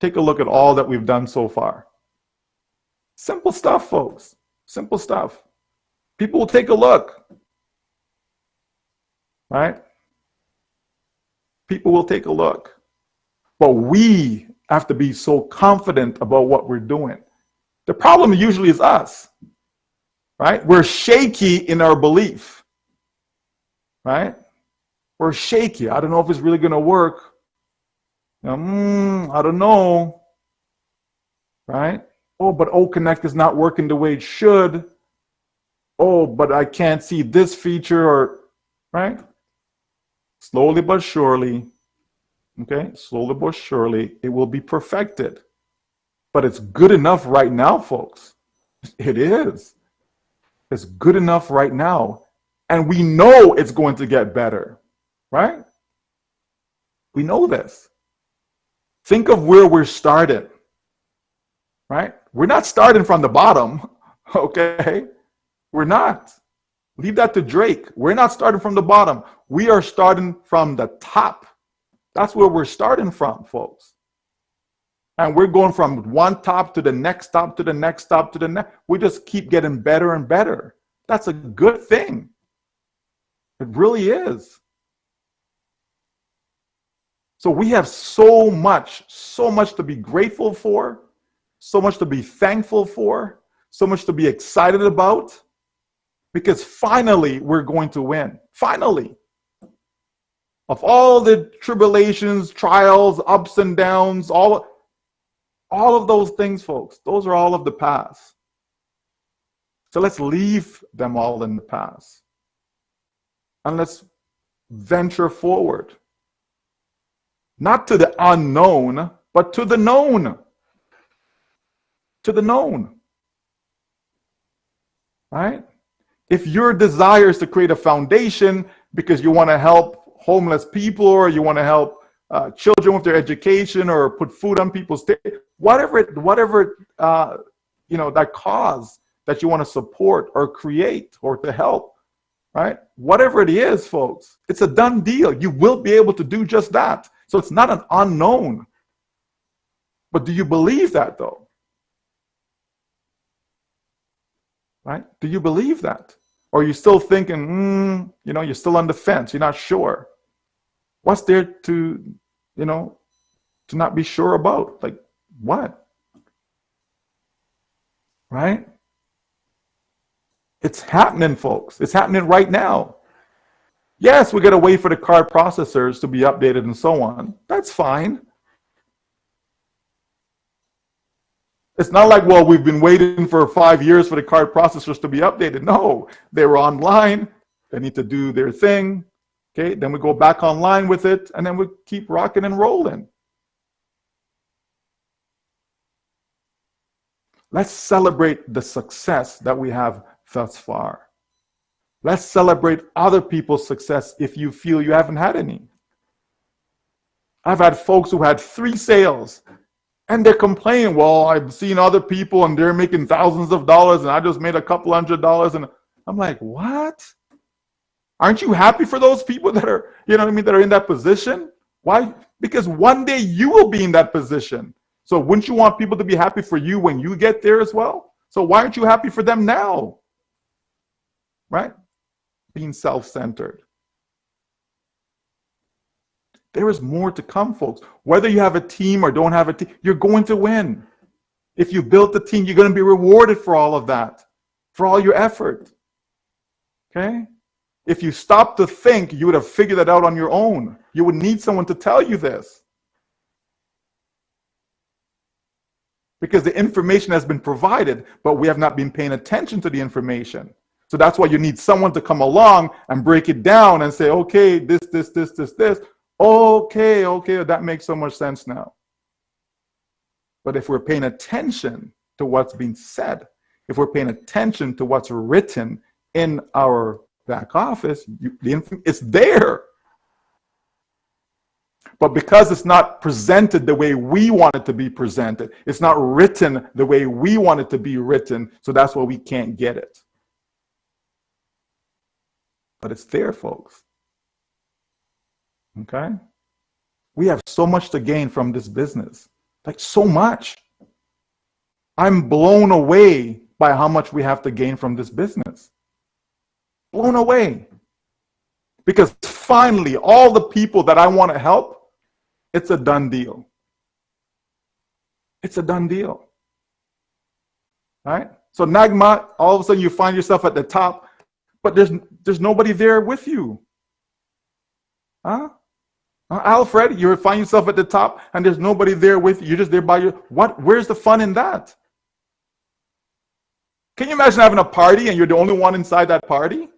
E: Take a look at all that we've done so far. Simple stuff, folks. Simple stuff. People will take a look, right? People will take a look. But we have to be so confident about what we're doing. The problem usually is us, right? We're shaky in our belief, right? We're shaky. I don't know if it's really going to work. I don't know, right? Oh, but OConnect is not working the way it should. Oh, but I can't see this feature, or right? Slowly but surely, okay? Slowly but surely, it will be perfected. But it's good enough right now, folks. It is. It's good enough right now. And we know it's going to get better, right? We know this. Think of where we're started, right? We're not starting from the bottom, okay? We're not. Leave that to Drake. We're not starting from the bottom. We are starting from the top. That's where we're starting from, folks. And we're going from one top to the next top to the next top to the next. We just keep getting better and better. That's a good thing. It really is. So we have so much to be grateful for, so much to be thankful for, so much to be excited about, because finally we're going to win. Finally. Of all the tribulations, trials, ups and downs, all of those things, folks, those are all of the past. So let's leave them all in the past. And let's venture forward. Not to the unknown, but to the known. To the known. Right? If your desire is to create a foundation because you want to help homeless people, or you want to help children with their education, or put food on people's table, whatever that cause that you want to support or create or to help, right? Whatever it is, folks, it's a done deal. You will be able to do just that. So it's not an unknown. But do you believe that though? Right? Do you believe that? Or are you still thinking, you're still on the fence, you're not sure? What's there to not be sure about? Like what? Right? It's happening, folks. It's happening right now. Yes, we got to wait for the card processors to be updated and so on. That's fine. It's not like, well, we've been waiting for 5 years for the card processors to be updated. No, they were online. They need to do their thing. Okay, then we go back online with it, and then we keep rocking and rolling. Let's celebrate the success that we have thus far. Let's celebrate other people's success if you feel you haven't had any. I've had folks who had 3 sales, and they're complaining, well, I've seen other people and they're making thousands of dollars and I just made a couple $100. And I'm like, what? Aren't you happy for those people that are, that are in that position? Why? Because one day you will be in that position. So wouldn't you want people to be happy for you when you get there as well? So why aren't you happy for them now? Right? Being self-centered. There is more to come, folks. Whether you have a team or don't have a team, you're going to win. If you built a team, you're going to be rewarded for all of that, for all your effort. Okay? If you stop to think, you would have figured it out on your own. You would need someone to tell you this. Because the information has been provided, but we have not been paying attention to the information. So that's why you need someone to come along and break it down and say, okay, this. Okay, that makes so much sense now. But if we're paying attention to what's being said, if we're paying attention to what's written in our back office, it's there. But because it's not presented the way we want it to be presented, it's not written the way we want it to be written, so that's why we can't get it. But it's there, folks. Okay? We have so much to gain from this business. Like, so much. I'm blown away by how much we have to gain from this business. Blown away. Because finally, all the people that I want to help, it's a done deal. It's a done deal. Right? So Nagma, all of a sudden you find yourself at the top, but there's nobody there with you. Huh? Alfred, you find yourself at the top and there's nobody there with you. You're just there by your, what? Where's the fun in that? Can you imagine having a party and you're the only one inside that party?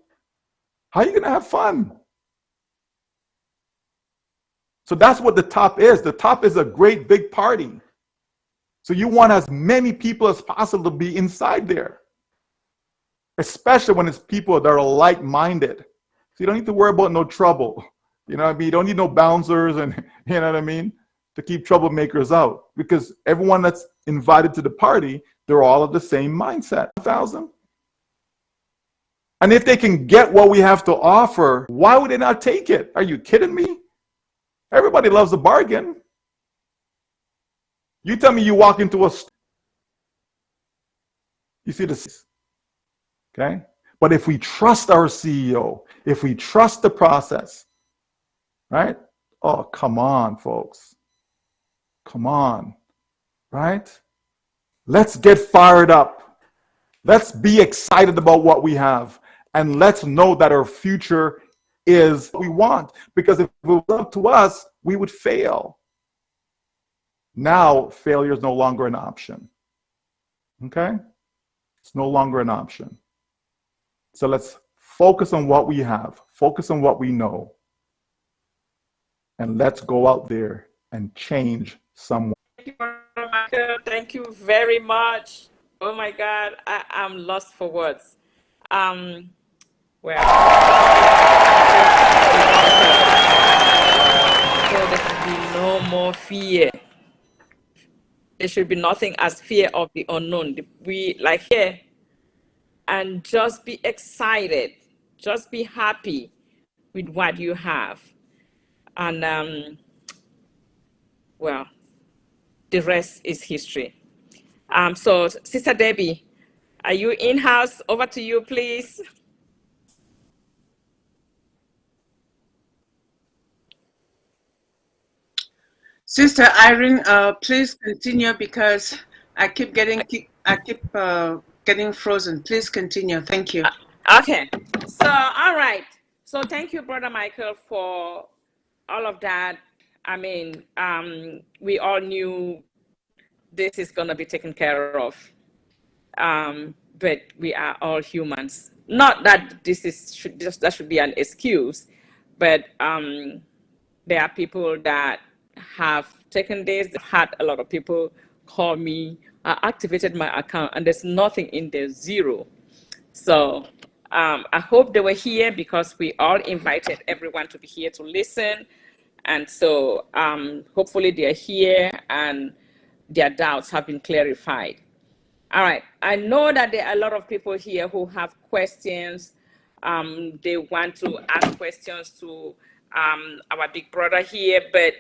E: How are you going to have fun? So that's what the top is. The top is a great big party. So you want as many people as possible to be inside there. Especially when it's people that are like-minded. So you don't need to worry about no trouble. You know what I mean? You don't need no bouncers and, you know what I mean, to keep troublemakers out. Because everyone that's invited to the party, they're all of the same mindset. 1,000. And if they can get what we have to offer, why would they not take it? Are you kidding me? Everybody loves a bargain. You tell me you walk into a store, you see this, okay? But if we trust our CEO, if we trust the process, right? Oh, come on, folks. Come on, right? Let's get fired up. Let's be excited about what we have. And let's know that our future is what we want. Because if it was up to us, we would fail. Now, failure is no longer an option. Okay? It's no longer an option. So let's focus on what we have. Focus on what we know. And let's go out there and change someone.
D: Thank you, Michael. Thank you very much. Oh my God, I'm lost for words. Well, so there should be no more fear. There should be nothing as fear of the unknown. We like here, and just be excited. Just be happy with what you have. And well, the rest is history. So Sister Debbie, are you in-house? Over to you, please.
G: Sister Irene, please continue because I keep getting frozen. Please continue. Thank you.
D: Okay. So, all right. So thank you, Brother Michael, for all of that. I mean, we all knew this is going to be taken care of. But we are all humans. Not that this is that should be an excuse, but there are people that have taken this. I've had a lot of people call me. I activated my account and there's nothing in there, zero. So I hope they were here because we all invited everyone to be here to listen. And so hopefully they're here and their doubts have been clarified. All right. I know that there are a lot of people here who have questions. They want to ask questions to our big brother here, but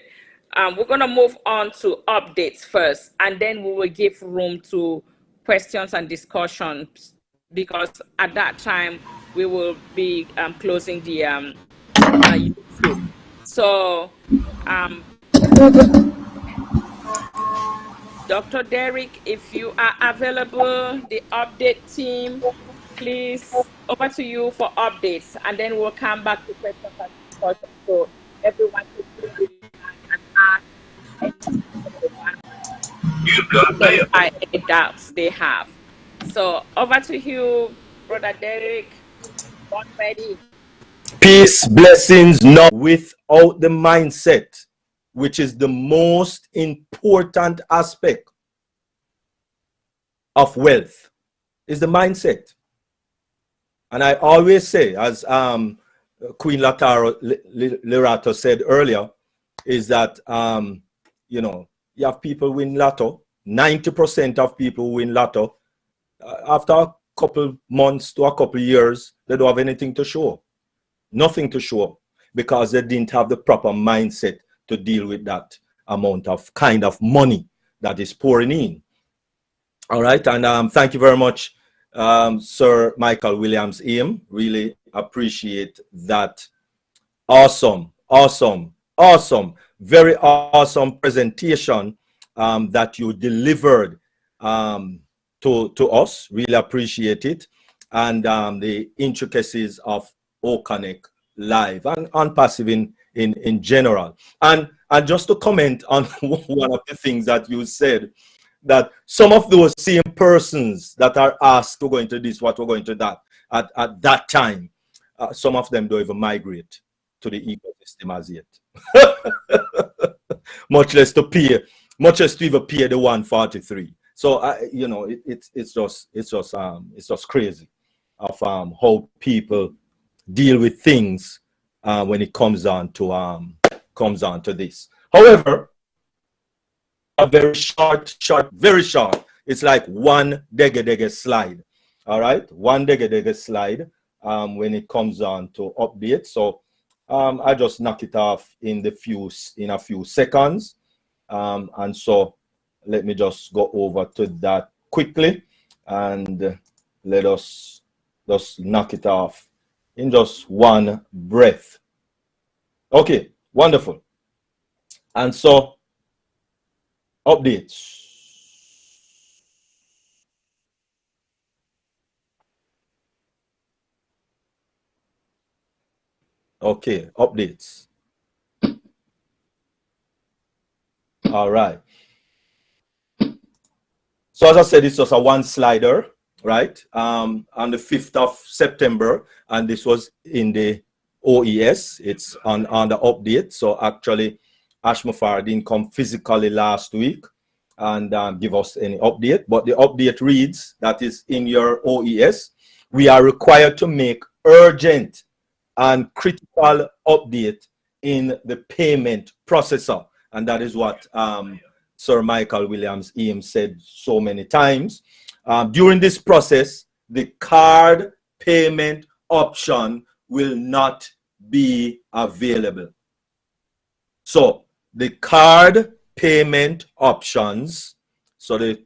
D: we're going to move on to updates first, and then we will give room to questions and discussions, because at that time we will be closing the YouTube. So Dr. Derek, if you are available, the update team, please, over to you for updates, and then we'll come back to questions and discussions. So everyone can see and ask any doubts they have. So over to you, Brother Derek. One ready.
I: Peace, blessings, not without the mindset, which is the most important aspect of wealth, is the mindset. And I always say, as Queen Lerato said earlier, is that, you know, you have people win lotto. 90% of people win lotto. After a couple months to a couple years, they don't have anything to show. Nothing to show, because they didn't have the proper mindset to deal with that amount of kind of money that is pouring in. All right. And thank you very much, Sir Michael Williams Aim. Really appreciate that. Awesome, awesome, awesome. Very awesome presentation that you delivered to us. Really appreciate it. And the intricacies of O'Connect Live and on passive in general. And just to comment on one of the things that you said, that some of those same persons that are asked to go into this, what we're going to that, at that time, some of them don't even migrate to the ecosystem as yet. much less to even pay the 143. So you know, it's just crazy of how people deal with things when it comes on to this. However, a very short, very short. It's like one dege slide. All right, one dege slide when it comes on to update. So I just knock it off in a few seconds. And so let me just go over to that quickly, and let us just knock it off in just one breath. Okay, wonderful. And so updates. Okay, updates. All right. So as I said, it's just a one slider, right? On the 5th of September, and this was in the OES. It's on the update. So actually, Ashmafar didn't come physically last week and give us any update, but the update reads, that is in your OES, we are required to make urgent and critical update in the payment processor. And that is what Sir Michael Williams Aim said so many times. During this process, the card payment option will not be available. So the card payment options, so the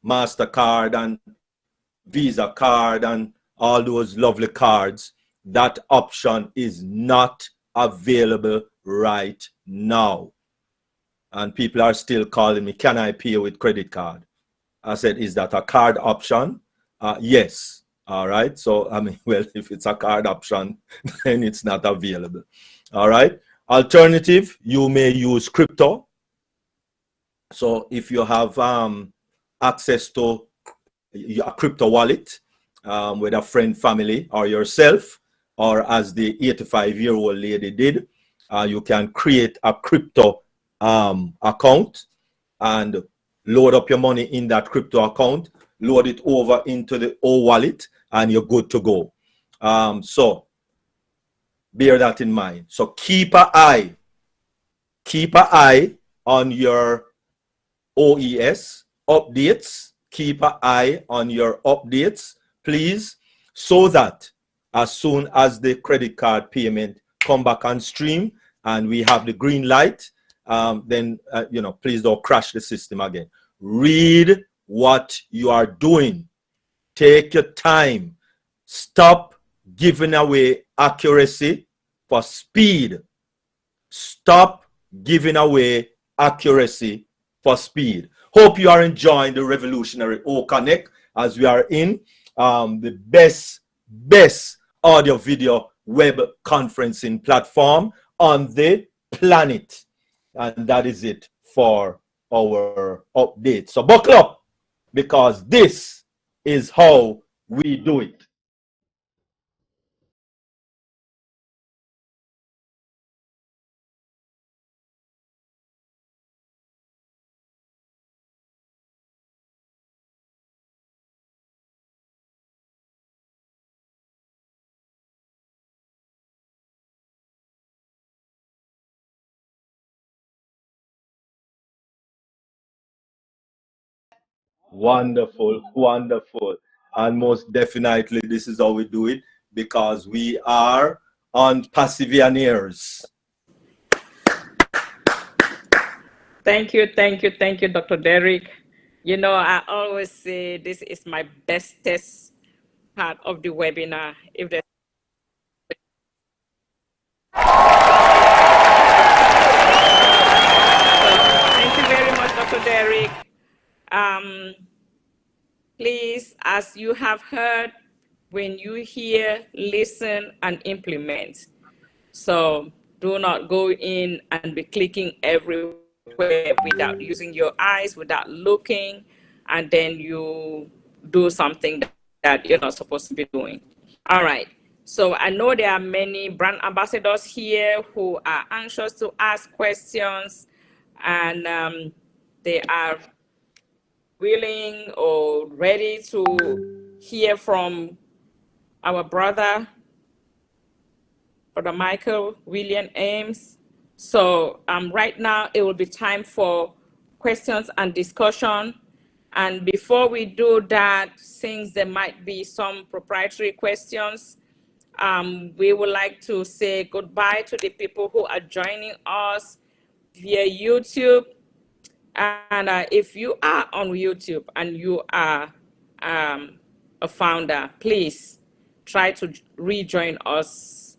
I: MasterCard and Visa card and all those lovely cards, that option is not available right now. And people are still calling me, can I pay with credit card? I said, is that a card option? Yes. All right. So, I mean, well, if it's a card option, then it's not available. All right. Alternative, you may use crypto. So if you have access to a crypto wallet with a friend, family, or yourself, or as the 85-year-old lady did, you can create a crypto account and load up your money in that crypto account, load it over into the O wallet, and you're good to go. So bear that in mind. So keep an eye on your OES updates. Keep an eye on your updates, please, so that as soon as the credit card payment come back on stream and we have the green light, then you know, please don't crash the system again. Read what you are doing. Take your time. Stop giving away accuracy for speed. Stop giving away accuracy for speed. Hope you are enjoying the revolutionary O'Connect as we are in the best audio video web conferencing platform on the planet. And that is it for our update. So buckle up, because this is how we do it. Wonderful, wonderful. And most definitely, this is how we do it because we are on Passivianeers.
D: Thank you, Dr. Derek. You know, I always say this is my bestest part of the webinar. If there's thank you very much, Dr. Derek. Please, as you have heard, when you hear, listen and implement. So do not go in and be clicking everywhere without using your eyes, without looking, and then you do something that you're not supposed to be doing. All right. So I know there are many brand ambassadors here who are anxious to ask questions, and they are willing or ready to hear from our brother Michael William Ames. So right now it will be time for questions and discussion. And before we do that, since there might be some proprietary questions, we would like to say goodbye to the people who are joining us via YouTube. And if you are on YouTube and you are a founder, please try to rejoin us